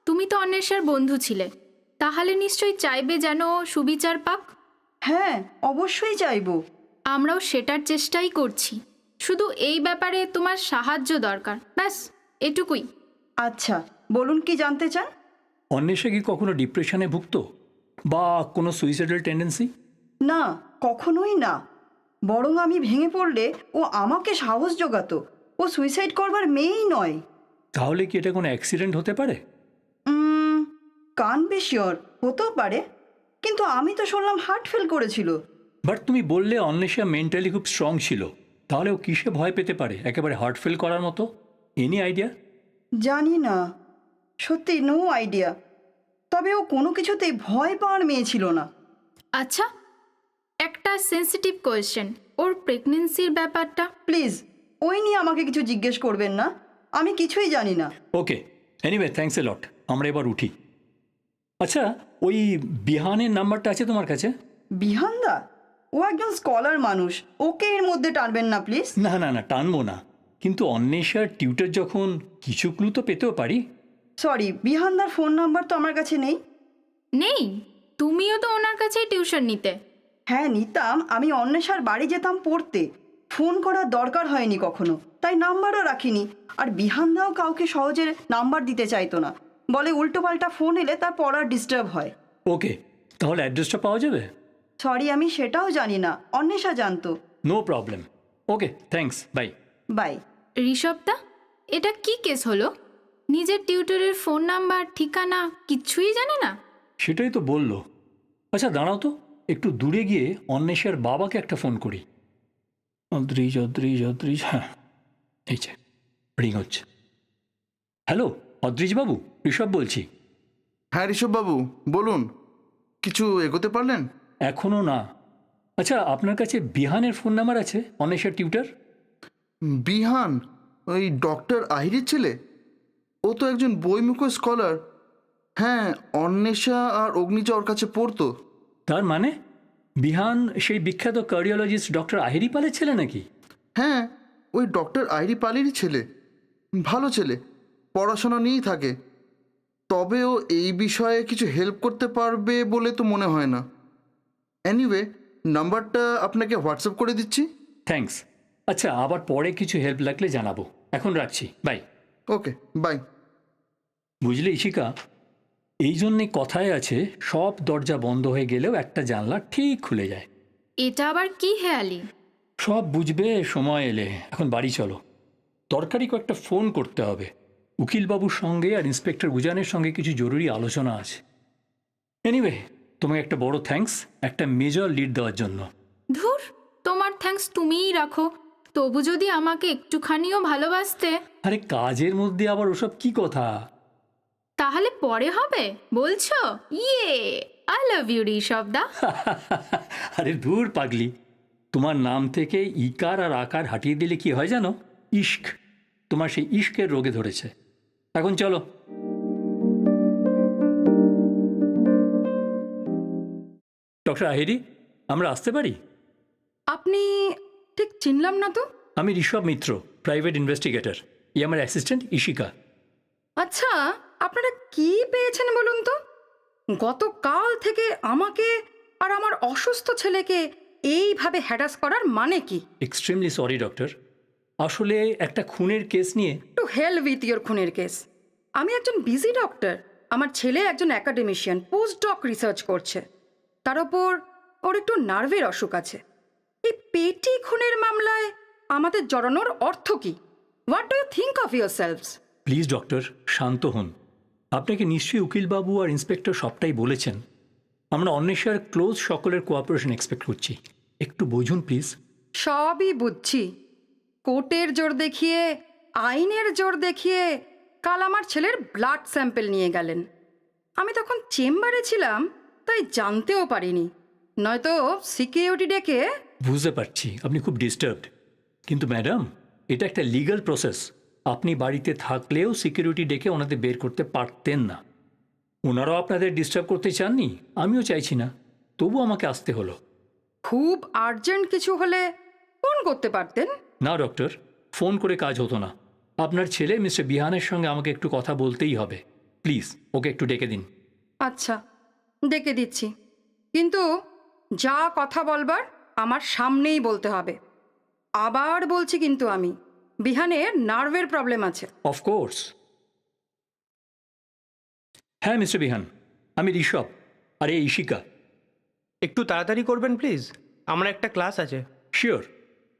তুমি তো অন্বেষার বন্ধু ছিলে, তাহলে নিশ্চয়ই চাইবে যেন ও সুবিচার পাক। হ্যাঁ, অবশ্যই চাইবো। আমরাও সেটার চেষ্টাই করছি। শুধু এই ব্যাপারে তোমার সাহায্য দরকার, ব্যাস এটুকুই। আচ্ছা, বলুন কি জানতে চান? অন্বেষা কি কখনো ডিপ্রেশনে ভুগত, বা কোনো সুইসাইডাল টেন্ডেন্সি? না, কখনোই না। বরং আমি ভেঙে পড়লে ও আমাকে সাহস জোগাতো। ও সুইসাইড করবার মেয়েই নয়। তাহলে কি এটা কোনো অ্যাক্সিডেন্ট হতে পারে? কান বি শিওর, হতেও পারে। কিন্তু আমি তো শুনলাম হার্ট ফেল করেছিল। বাট তুমি বললে অন্বেষা মেন্টালি খুব স্ট্রং ছিল, তাহলে ও কিসে ভয় পেতে পারে একেবারে হার্ট ফেল করার মতো? Any idea? জানি না, সত্যি নো আইডিয়া। তবে ও কোনো কিছুতেই ভয় পাওয়ার মেয়ে ছিল না। আচ্ছা, একটা সেন্সিটিভ কোয়েশ্চেন, ওর প্রেগনেন্সির ব্যাপারটা। প্লিজ, ওই নিয়ে আমাকে কিছু জিজ্ঞেস করবেন না। আমি কিছুই জানি না। ওকে, এনিওয়ে থ্যাঙ্কস এ লট, আমরা এবার উঠি। আচ্ছা, ওই বিহানের নাম্বারটা আছে তোমার কাছে? বিহানদা, ও একজন স্কলার মানুষ, ওকে এর মধ্যে টানবেন না প্লিজ। না না না, টানবো না, কিন্তু অন্বেষার টিউটর যখন কিছু ক্লু তো পেতেও পারি। সরি, বিহানদার ফোন নাম্বার তো আমার কাছে নেই। নেই? তুমিও তো ওনার কাছেই টিউশন নিতে। হ্যাঁ নিতাম, আমি অন্বেষার বাড়ি যেতাম পড়তে, ফোন করার দরকার হয়নি কখনো, তাই নাম্বারও রাখিনি। আর বিহানদাও কাউকে সহজে নাম্বার দিতে চাইতো না, বলে উল্টোপাল্টা ফোন এলে তার পড়ার ডিস্টার্ব হয়। ওকে, তাহলে অ্যাড্রেসটা পাওয়া যাবে? সরি, আমি সেটাও জানি না, অন্বেষা জানতো। No problem. Okay, thanks, bye. Bye. ঋষভদা, এটা কি কেস হলো? নিজের টিউটরের ফোন নাম্বার, ঠিকানা কিচ্ছুই জানে না? সেটাই তো বললো। আচ্ছা দাঁড়াও তো, একটু দূরে গিয়ে অন্বেষার বাবাকে একটা ফোন করি। অদ্রিজ অদ্রিজ অদ্রিজ, হ্যাঁ এই যে রিং হচ্ছে। হ্যালো অদ্রিজ বাবু, ঋষভ বলছি। হ্যাঁ ঋষভবাবু, বলুন, কিছু এগোতে পারলেন? এখনও না। আচ্ছা, আপনার কাছে বিহানের ফোন নাম্বার আছে, অন্বেষার টিউটর? বিহান ওই ডক্টর আহিরের ছেলে? ও তো একজন বইমুখ স্কলার। হ্যাঁ, অন্বেষা আর অগ্নিজা ওর কাছে পড়তো। তার মানে বিহান সেই বিখ্যাত কার্ডিওলজিস্ট ডক্টর আহিরি পালের ছেলে নাকি? হ্যাঁ, ওই ডক্টর আইরি পালেরই ছেলে। ভালো ছেলে, পড়াশোনা নিয়েই থাকে। তবে ও এই বিষয়ে কিছু হেল্প করতে পারবে বলে তো মনে হয় না। এনিওয়ে, নাম্বারটা আপনাকে হোয়াটসঅ্যাপ করে দিচ্ছি। থ্যাঙ্কস। আচ্ছা, আবার পরে কিছু হেল্প লাগলে জানাবো। এখন রাখছি, বাই। Okay, by. বুঝলে ইশিকা, এই জন্যে কথায় আছে, সব দরজা বন্ধ হয়ে গেলেও একটা জানলা ঠিক খুলে যায়। এটা আবার কি হেয়ালি? সব বুঝবে সময় এলে। এখন বাড়ি চলো, দরকারি কয়েকটা ফোন করতে হবে। উকিলবাবুর সঙ্গে আর ইন্সপেক্টর গুজানের সঙ্গে কিছু জরুরি আলোচনা আছে। এনিওয়ে, তোমাকে একটা বড় থ্যাঙ্কস একটা মেজর লিড দেওয়ার জন্য। ধুর, তোমার থ্যাঙ্কস তুমিই রাখো। তবু যদি আমাকে একটুখানিও ভালোবাসতে। আরে কাজের মধ্যে আবার ওসব কি কথা? তাহলে পরে হবে বলছো? ইয়ে, আই লাভ ইউ ঋষভদা। আরে দূর পাগলি, তোমার নাম থেকে ইকার আর আকার হাঁটিয়ে দিলে কি হয় জানো? ইশক। তোমার সেই ইশকের রোগে ধরেছে। এখন চলো। ডক্টর আহিরি, আমরা আসতে পারি? আপনি? ঠিক চিনলাম না তো। আমি ঋষভ মিত্র, প্রাইভেট ইনভেস্টিগেটর। এই আমার অ্যাসিস্ট্যান্ট ইশিকা। আচ্ছা, আপনারা কি পেয়েছেন বলুন তো? গতকাল থেকে আমাকে আর আমার অসুস্থ ছেলেকে এইভাবে হ্যারাস করার মানে কি? এক্সট্রিমলি সরি ডক্টর, আসলে একটা খুনের কেস নিয়ে। টু হেল উইথ ইয়োর খুনের কেস। আমি একজন বিজি ডক্টর, আমার ছেলে একজন অ্যাকাডেমিশিয়ান, পোস্ট ডক রিসার্চ করছে। তার ওপর ওর একটু নার্ভের অসুখ আছে। এই পেটি খুনের মামলায় আমাদের জড়ানোর অর্থ কি? What do you think of yourselves? Please doctor, শান্ত হন। আপনাকে নিশ্চয়ই উকিলবাবু আর ইন্সপেক্টর সবটাই বলেছেন। আমরা অন্বেষার ক্লোজ সকলের কোঅপারেশন এক্সপেক্ট করছি। একটু বুঝুন প্লিজ। সবই বুঝছি। কোর্টের জোর দেখিয়ে, আইনের জোর দেখিয়ে কাল আমার ছেলের ব্লাড স্যাম্পেল নিয়ে গেলেন। আমি তখন চেম্বারে ছিলাম, তাই জানতেও পারিনি, নয়তো সিকিউরিটি ডেকে। বুঝতে পারছি আপনি খুব ডিস্টার্বড, কিন্তু ম্যাডাম এটা একটা লিগ্যাল প্রসেস। আপনি বাড়িতে থাকলেও সিকিউরিটি ডেকে ওনাদের বের করতে পারতেন না। ওনারাও আপনাদের ডিস্টার্ব করতে চাননি, আমিও চাইছি না, তবু আমাকে আসতে হলো। খুব আর্জেন্ট কিছু হলে ফোন করতে পারতেন। না ডক্টর, ফোন করে কাজ হতো না। আপনার ছেলে মিস্টার বিহানের সঙ্গে আমাকে একটু কথা বলতেই হবে। প্লিজ ওকে একটু ডেকে দিন। আচ্ছা, ডেকে দিচ্ছি, কিন্তু যা কথা বলবার আমার সামনেই বলতে হবে। আবার বলছি কিন্তু, আমি বিহানের নার্ভের প্রবলেম আছে। অফকোর্স। হ্যাঁ মিস্টার বিহান, আমি ঋষভ, আর এই ইশিকা। একটু তাড়াতাড়ি করবেন প্লিজ, আমার একটা ক্লাস আছে। শিওর।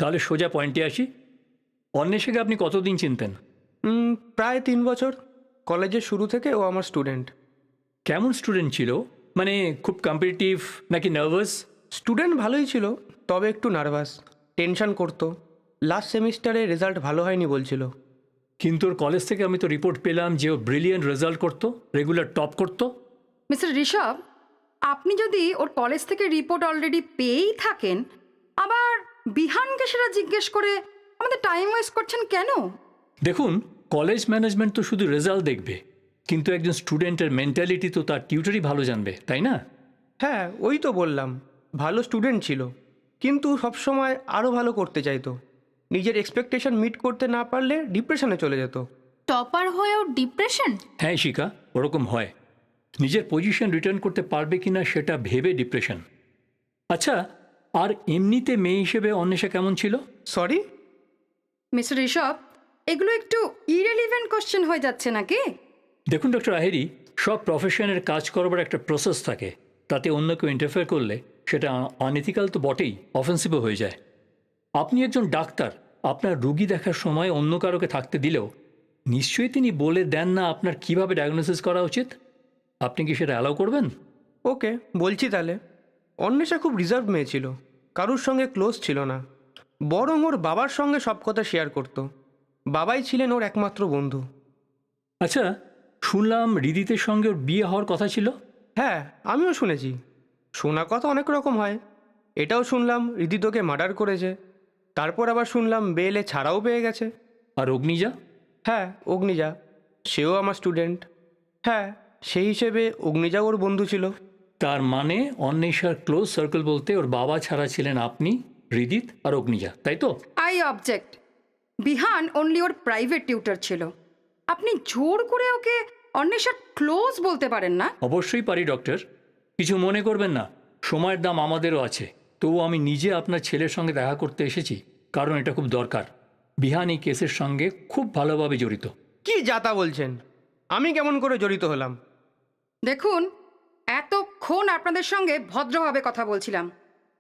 তাহলে সোজা পয়েন্টে আসি। অন্বেষাকে আপনি কতদিন চিনতেন? প্রায় 3 বছর। কলেজের শুরু থেকে ও আমার স্টুডেন্ট। কেমন স্টুডেন্ট ছিল? মানে খুব কম্পিটিটিভ নাকি নার্ভাস? স্টুডেন্ট ভালোই ছিল, তবে একটু নার্ভাস, টেনশন করতো। লাস্ট সেমিস্টারে রেজাল্ট ভালো হয়নি বলছিল। কিন্তু ওর কলেজ থেকে আমি তো রিপোর্ট পেলাম যে ও ব্রিলিয়েন্ট রেজাল্ট করতো, রেগুলার টপ করতো। মিস্টার ঋষভ, আপনি যদি ওর কলেজ থেকে রিপোর্ট অলরেডি পেয়েই থাকেন, আবার বিহানকে সেটা জিজ্ঞেস করে আমাদের টাইম ওয়েস্ট করছেন কেন? দেখুন, কলেজ ম্যানেজমেন্ট তো শুধু রেজাল্ট দেখবে, কিন্তু একজন স্টুডেন্টের মেন্টালিটি তো তার টিউটরই ভালো জানবে, তাই না? হ্যাঁ, ওই তো বললাম, ভালো স্টুডেন্ট ছিল, কিন্তু সবসময় আরও ভালো করতে চাইতো। নিজের এক্সপেকটেশন মিট করতে না পারলে ডিপ্রেশনে চলে যেত। টপার হয়েও ডিপ্রেশন? হ্যাঁ শিখা, ওরকম হয়। নিজের পজিশন রিটার্ন করতে পারবে কিনা সেটা ভেবে ডিপ্রেশন। আচ্ছা, আর এমনিতে মেয়ে হিসেবে অন্বেষা কেমন ছিল? সরি? মিস্টার ঋষভ, এগুলো একটু ইরেলিভেন্ট কোশ্চেন হয়ে যাচ্ছে নাকি? দেখুন ডক্টর আহেরি, সব প্রফেশনের কাজ করবার একটা প্রসেস থাকে, তাতে অন্য কেউ ইন্টারফেয়ার করলে সেটা আনএথিক্যাল তো বটেই, অফেন্সিভও হয়ে যায়। আপনি একজন ডাক্তার, আপনার রুগী দেখার সময় অন্য কারোকে থাকতে দিলেও নিশ্চয়ই তিনি বলে দেন না আপনার কিভাবে ডায়াগনোসিস করা উচিত। আপনি কি সেটা অ্যালাউ করবেন? ওকে, বলছি তাহলে। অন্বেষা খুব রিজার্ভ মেয়ে ছিল, কারুর সঙ্গে ক্লোজ ছিল না, বরং ওর বাবার সঙ্গে সব কথা শেয়ার করতো। বাবাই ছিলেন ওর একমাত্র বন্ধু। আচ্ছা, শুনলাম হৃদিতের সঙ্গে ওর বিয়ে হওয়ার কথা ছিল। হ্যাঁ, আমিও শুনেছি। শোনা কথা অনেক রকম হয়। এটাও শুনলাম হৃদিত ওকে মার্ডার করেছে, তারপর আবার শুনলাম বেলে ছাড়াও পেয়ে গেছে। আর অগ্নিজা? হ্যাঁ, অগ্নিজা, সেও আমার স্টুডেন্ট। হ্যাঁ, সেই হিসেবে অগ্নিজা ওর বন্ধু ছিল। তার মানে অন্বেষার ক্লোজ সার্কেল বলতে ওর বাবা ছাড়া ছিলেন আপনি, হৃদিত আর অগ্নিজা, তাই তো? I object. Bihan only or private tutor ছিল। আপনি জোর করে ওকে অন্বেষার ক্লোজ বলতে পারেন না। অবশ্যই পারি ডক্টর, কিছু মনে করবেন না, সময়ের দাম আমাদেরও আছে। তবু আমি নিজে আপনার ছেলের সঙ্গে দেখা করতে এসেছি, কারণ এটা খুব দরকার। বিহান এই কেসের সঙ্গে খুব ভালোভাবে জড়িত। কি যাতা বলছেন? আমি কেমন করে জড়িত হলাম? দেখুন, এতক্ষণ আপনাদের সঙ্গে ভদ্রভাবে কথা বলছিলাম,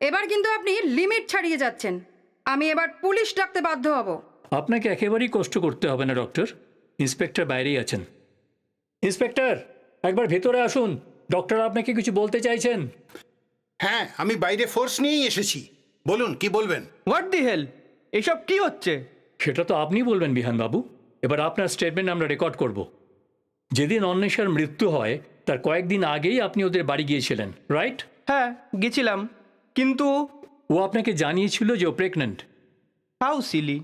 এবার কিন্তু আপনি লিমিট ছাড়িয়ে যাচ্ছেন। আমি এবার পুলিশ ডাকতে বাধ্য হব। আপনাকে একেবারেই কষ্ট করতে হবে না ডক্টর, ইন্সপেক্টর বাইরেই আছেন। ইন্সপেক্টর, একবার ভেতরে আসুন, ডক্টর আপনাকে কিছু বলতে চাইছেন। হ্যাঁ, আমি বাইরে ফোর্স নিয়েই এসেছি। বলুন, কি বলবেন? হোয়াট দি হেল, এসব কি হচ্ছে? সেটা তো আপনি বলবেন বিহানবাবু। এবার আপনার স্টেটমেন্ট আমরা রেকর্ড করব। যেদিন অন্বেষার মৃত্যু হয় তার কয়েকদিন আগেই আপনি ওদের বাড়ি গিয়েছিলেন, রাইট? হ্যাঁ, গেছিলাম, কিন্তু ও আপনাকে জানিয়েছিল যে ও প্রেগন্যান্ট। হাউ সিলি,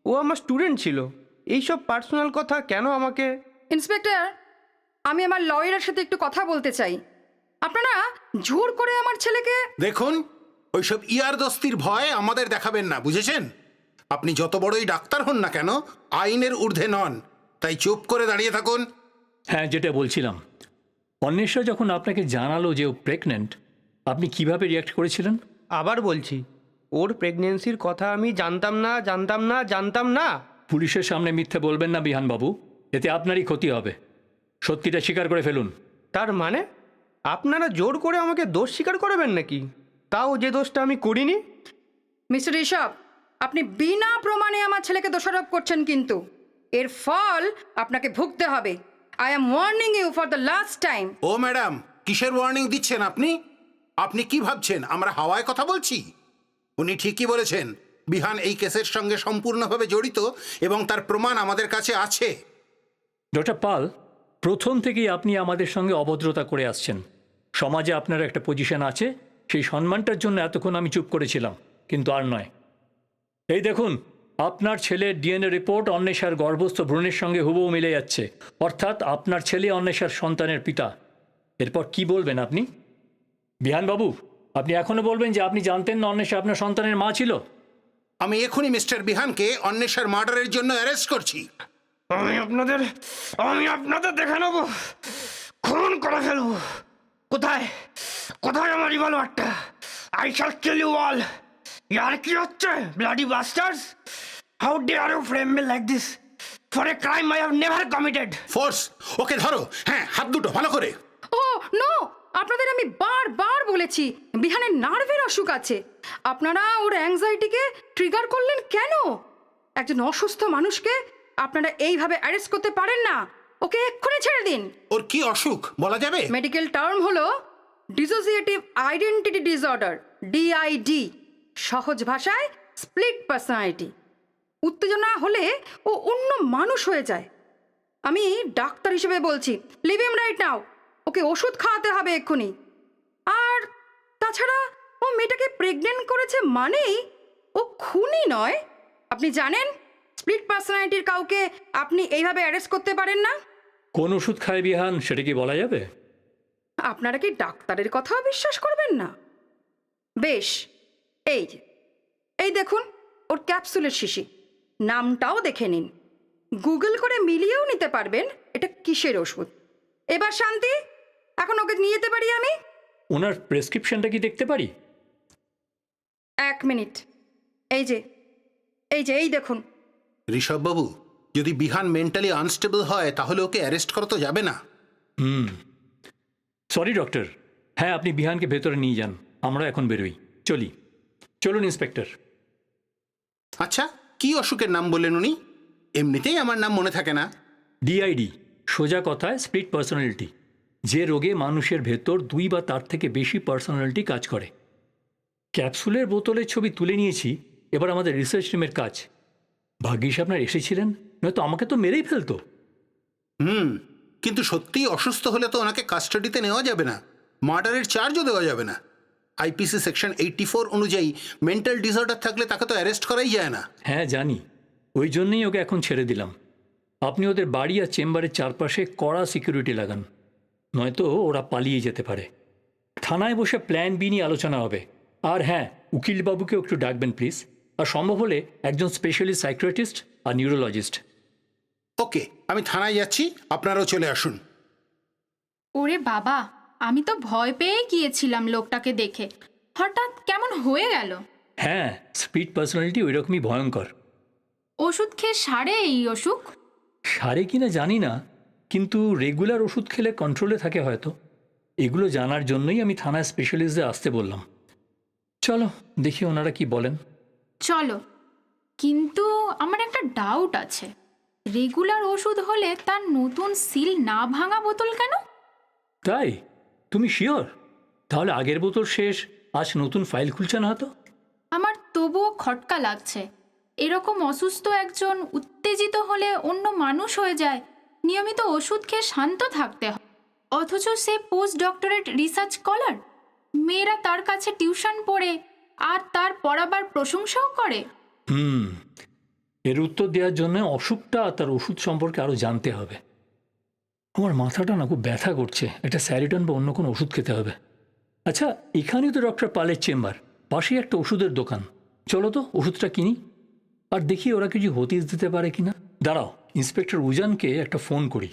ও আমার স্টুডেন্ট ছিল, এইসব পার্সোনাল কথা কেন আমাকে? ইন্সপেক্টর, আমি আমার লয়ারের সাথে একটু কথা বলতে চাই। আপনারা জোর করে আমার ছেলেকে... দেখুন, ওইসব ইয়ারদস্তির ভয় আমাদের দেখাবেন না, বুঝেছেন? আপনি যত বড়ই ডাক্তার হন না কেন, আইনের ঊর্ধ্বে নন, তাই চুপ করে দাঁড়িয়ে থাকুন। হ্যাঁ, যেটা বলছিলাম, অন্বেষা যখন আপনাকে জানালো যে ও প্রেগন্যান্ট, আপনি কিভাবে রিয়াক্ট করেছিলেন? আবার বলছি, ওর প্রেগনেন্সির কথা আমি জানতাম না। পুলিশের সামনে মিথ্যে বলবেন না বিহানবাবু, এতে আপনারই ক্ষতি হবে। সত্যিটা স্বীকার করে ফেলুন। তার মানে আপনারা জোর করে আমাকে দোষ স্বীকার করাবেন নাকি? তাও যে দোষটা আমি করিনি। মিস্টার ঋষভ, আপনি বিনা প্রমাণে আমার ছেলেকে দোষারোপ করছেন, কিন্তু এর ফল আপনাকে ভুগতে হবে। I am warning you for the last time. ও ম্যাডাম, কিসের ওয়ার্নিং দিচ্ছেন আপনি? আপনি কি ভাবছেন আমরা হাওয়ায় কথা বলছি? উনি ঠিকই বলেছেন, বিহান এই কেসের সঙ্গে সম্পূর্ণভাবে জড়িত এবং তার প্রমাণ আমাদের কাছে আছে। ডক্টর পাল, প্রথম থেকেই আপনি আমাদের সঙ্গে অভদ্রতা করে আসছেন। সমাজে আপনার একটা পজিশন আছে, সেই সম্মানটার জন্য এতক্ষণ আমি চুপ করেছিলাম, কিন্তু আর নয়। এই দেখুন, আপনার ছেলের ডিএনএ রিপোর্ট অন্বেষার গর্ভস্থ ভ্রূণের সঙ্গে হুবহু মিলে যাচ্ছে, অর্থাৎ আপনার ছেলে অন্বেষার সন্তানের পিতা। এরপর কি বলবেন আপনি? বিহানবাবু, আপনি এখনও বলবেন যে আপনি জানতেন না অন্বেষা আপনার সন্তানের মা ছিল? আমি এখনই মিস্টার বিহানকে অন্বেষার মার্ডারের জন্য অ্যারেস্ট করছি। আমি আপনাদের দেখে নেব, খুন করে ফেলবো। কোথায় আমার রিভলভারটা? I shall kill you all. ইয়ার কি হচ্ছে, bloody bastards? How dare you frame me like this for a crime I have never committed? Force, okay ধরো। হ্যাঁ, হাত দুটো ভালো করে। ও নো, আপনাদের আমি বারবার বলেছি বিহানের নার্ভের অসুখ আছে। আপনারা ওর অ্যাংজাইটিকে ট্রিগার করলেন কেন? একজন অসুস্থ মানুষকে আপনারা এইভাবে অ্যারেস্ট করতে পারেন না। ওকে এক্ষুনি ছেড়ে দিন। ওর কি অসুখ বলা যাবে? মেডিকেল টার্ম হলো ডিসোসিয়েটিভ আইডেন্টিটি ডিসঅর্ডার, ডিআইডি। সহজ ভাষায় স্প্লিট পার্সোনালিটি। উত্তেজনা হলে ও অন্য মানুষ হয়ে যায়। আমি ডাক্তার হিসেবে বলছি, লিভ হিম রাইট নাও। ওকে ওষুধ খাওয়াতে হবে এক্ষুনি। আর তাছাড়া ও মেয়েটাকে প্রেগনেন্ট করেছে মানেই ও খুনি নয়। আপনি জানেন, স্প্লিট পার্সোনালিটির কাউকে আপনি এইভাবে অ্যারেস্ট করতে পারেন না। কোন ওষুধ খায় বিহান সেটা কি বলা যাবে? আপনারা কি ডাক্তারের কথাও বিশ্বাস করবেন না? বেশ, এই যে, এই দেখুন ওর ক্যাপসুলের শিশি, নামটাও দেখে নিন, গুগল করে মিলিয়েও নিতে পারবেন এটা কিসের ওষুধ। এবার শান্তি, এখন ওকে নিয়ে যেতে পারি আমি? ওনার প্রেসক্রিপশনটা কি দেখতে পারি? 1 মিনিট, এই যে, এই দেখুন। ঋষভবাবু, যদি বিহান মেন্টালি আনস্টেবল হয় তাহলে ওকে অ্যারেস্ট করা তো যাবে না। সরি ডক্টর, হ্যাঁ আপনি বিহানকে ভেতরে নিয়ে যান, আমরা এখন বেরোই। চলুন ইন্সপেক্টর। আচ্ছা, কি অসুখের নাম বললেন উনি? এমনিতেই আমার নাম মনে থাকে না। ডিআইডি, সোজা কথায় স্প্লিট পার্সোনালিটি, যে রোগে মানুষের ভেতর 2 বা তার থেকে বেশি পার্সোনালিটি কাজ করে। ক্যাপসুলের বোতলের ছবি তুলে নিয়েছি, এবার আমাদের রিসার্চ টিমের কাজ। ভাগ্যিস আপনার এসেছিলেন, নয়তো আমাকে তো মেরেই ফেলতো। কিন্তু সত্যিই অসুস্থ হলে তো ওনাকে কাস্টাডিতে নেওয়া যাবে না, মার্ডারের চার্জও দেওয়া যাবে না। আইপিসি সেকশন 84 অনুযায়ী মেন্টাল ডিসঅর্ডার থাকলে তাকে তো অ্যারেস্ট করাই যায় না। হ্যাঁ জানি, ওই জন্যই ওকে এখন ছেড়ে দিলাম। আপনি ওদের বাড়ি আর চেম্বারের চারপাশে কড়া সিকিউরিটি লাগান, নয়তো ওরা পালিয়ে যেতে পারে। থানায় বসে প্ল্যান বি নিয়ে আলোচনা হবে। আর হ্যাঁ, উকিলবাবুকে একটু ডাকবেন প্লিজ, আর সম্ভব হলে একজন স্পেশালিস্ট সাইকিয়াট্রিস্ট আর নিউরোলজিস্ট। ওকে, আমি থানায় যাচ্ছি, আপনারাও চলে আসুন। ওরে বাবা, আমি তো ভয় পেয়ে গিয়েছিলাম লোকটাকে দেখে, হঠাৎ কেমন হয়ে গেল। হ্যাঁ, স্প্লিট পার্সোনালিটি ওই রকমই ভয়ঙ্কর। ওষুধ খেয়ে সারে এই অসুখ? সারে কিনা জানি না, কিন্তু রেগুলার ওষুধ খেলে কন্ট্রোলে থাকে হয়তো। এগুলো জানার জন্যই আমি থানায় স্পেশালিস্টদের আসতে বললাম। চলো দেখি ওনারা কি বলেন। চলো, কিন্তু আমার একটা ডাউট আছে, রেগুলার ওষুধ হলে তার নতুন সিল না ভাঙা বোতল কেন? তাই? তুমি শিওর? তাহলে আগের বোতল শেষ, আজ নতুন ফাইল খুলছে না হয়তো? আমার তবুও খটকা লাগছে। এরকম অসুস্থ একজন উত্তেজিত হলে অন্য মানুষ হয়ে যায়। নিয়মিত ওষুধ খেয়ে শান্ত থাকতে হয়, অথচ সে পোস্ট ডক্টরেট রিসার্চ স্কলার। মেয়েরা তার কাছে টিউশন পড়ে আর তার পড়াবার প্রশংসাও করে। এর উত্তর দেওয়ার জন্য অসুখটা আর তার ওষুধ সম্পর্কে আরও জানতে হবে। আমার মাথাটা না খুব ব্যথা করছে, একটা স্যারিটন বা অন্য কোনো ওষুধ খেতে হবে। আচ্ছা, এখানেই তো ডক্টর পালের চেম্বার, পাশেই একটা ওষুধের দোকান। চলো তো ওষুধটা কিনি, আর দেখি ওরা কিছু হদিশ দিতে পারে কিনা। দাঁড়াও, ইন্সপেক্টর উজানকে একটা ফোন করি।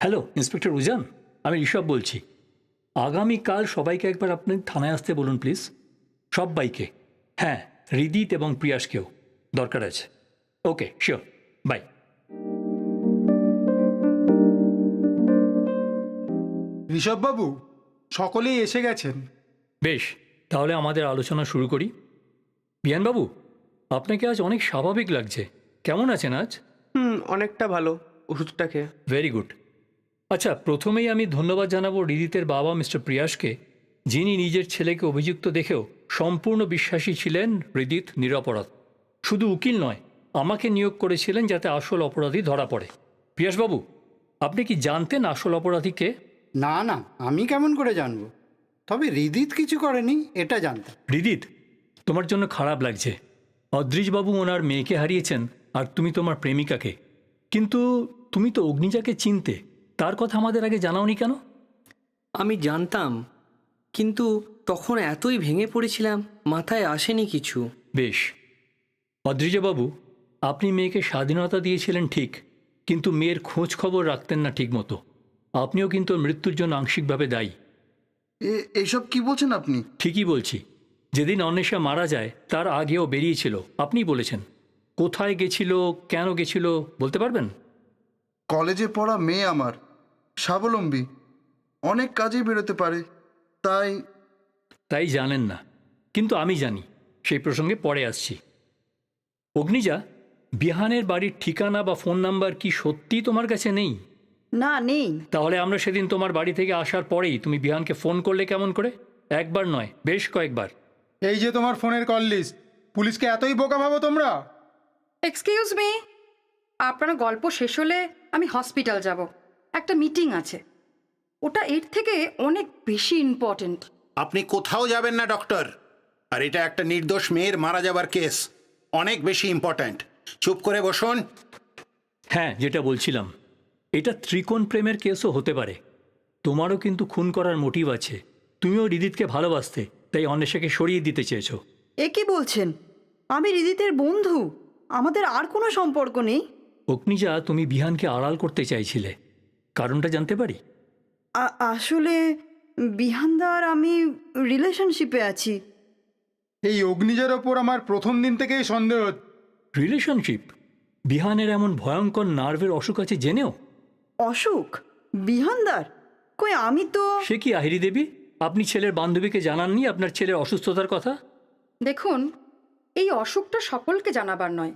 হ্যালো ইন্সপেক্টর উজান, আমি ঋষভ বলছি। আগামীকাল সবাইকে একবার আপনি থানায় আসতে বলুন প্লিজ, সবাইকে। হ্যাঁ, হৃদিত এবং প্রিয়াসকেও দরকার আছে। ওকে, শিওর, বাই। ঋষভবাবু, সকলেই এসে গেছেন। বেশ, তাহলে আমাদের আলোচনা শুরু করি। বিহানবাবু, আপনাকে আজ অনেক স্বাভাবিক লাগছে, কেমন আছেন আজ? অনেকটা ভালো ওষুধটা খেয়ে। Very good. আচ্ছা, প্রথমেই আমি ধন্যবাদ জানাবো হৃদিতের বাবা মিস্টার প্রিয়াসকে, যিনি নিজের ছেলেকে অভিযুক্ত দেখেও সম্পূর্ণ বিশ্বাসী ছিলেন হৃদিত নিরপরাধ। শুধু উকিল নয়, আমাকে নিয়োগ করেছিলেন যাতে আসল অপরাধী ধরা পড়ে। প্রিয়াসবাবু, আপনি কি জানতেন আসল অপরাধী কে? না না, আমি কেমন করে জানবো? তবে হৃদিত কিছু করেনি এটা জানতাম। হৃদিত, তোমার জন্য খারাপ লাগছে। অদ্রিজবাবু ওনার মেয়েকে হারিয়েছেন, আর তুমি তোমার প্রেমিকাকে। কিন্তু তুমি তো অগ্নিজাকে চিনতে, তার কথা আমাদের আগে জানাওনি কেন? আমি জানতাম, কিন্তু তখন এতই ভেঙে পড়েছিলাম, মাথায় আসেনি কিছু। বেশ, অদ্রিজাবাবু, আপনি মেয়েকে স্বাধীনতা দিয়েছিলেন ঠিক, কিন্তু মেয়ের খোঁজ খবর রাখতেন না ঠিক মতো। আপনিও কিন্তু ওর মৃত্যুর জন্য আংশিকভাবে দায়ী। এইসব কি বলছেন আপনি? ঠিকই বলছি। যেদিন অন্বেষা মারা যায় তার আগেও বেরিয়েছিল, আপনিই বলেছেন। কোথায় গেছিল, কেন গেছিল বলতে পারবেন? কলেজে পড়া মেয়ে আমার, স্বাবলম্বী, অনেক কাজেই বেরোতে পারে, তাই জানেন না, কিন্তু আমি জানি। সেই প্রসঙ্গে পরে আসছি। অগ্নিজা, বিহানের বাড়ির ঠিকানা বা ফোন নাম্বার কি সত্যি তোমার কাছে নেই? না, নেই। তাহলে আমরা সেদিন তোমার বাড়ি থেকে আসার পরেই তুমি বিহানকে ফোন করলে কেমন করে? একবার নয়, বেশ কয়েকবার। এই যে তোমার ফোনের কল লিস্ট। পুলিশকে এতই বোকা ভাবো তোমরা? এক্সকিউজ মি, আপনার গল্প শেষ হলে আমি হসপিটাল যাব, একটা মিটিং আছে। ওটা এর থেকে অনেক বেশি ইম্পর্টেন্ট। আপনি কোথাও যাবেন না ডক্টর, আর এটা একটা নির্দোষ মেয়ের মারা যাবার কেস, অনেক বেশি ইম্পর্ট্যান্ট। চুপ করে বসুন। হ্যাঁ, যেটা বলছিলাম, এটা ত্রিকোণ প্রেমের কেসও হতে পারে। তোমারও কিন্তু খুন করার মোটিভ আছে। তুমিও হৃদিতকে ভালোবাসতে, তাই অন্বেষাকে সরিয়ে দিতে চেয়েছো। এ কি বলছেন? আমি হৃদিতের বন্ধু, আমাদের আর কোনো সম্পর্ক নেই। অগ্নিজা, তুমি বিহানকে আড়াল করতে চাইছিলে, কারণটা জানতে পারি? আসলে বিহানদার আমি রিলেশনশিপে আছি। এই অগ্নিজার ওপর আমার প্রথম দিন থেকেই সন্দেহ হচ্ছে। রিলেশনশিপ? বিহানের এমন ভয়ঙ্কর নার্ভের অসুখ আছে জেনেও? অসুখ? বিহানদার? কই আমি তো... সে কি আহিরি দেবী, আপনি ছেলের বান্ধবীকে জানাননি আপনার ছেলের অসুস্থতার কথা? দেখুন, এই অসুখটা সকলকে জানাবার নয়।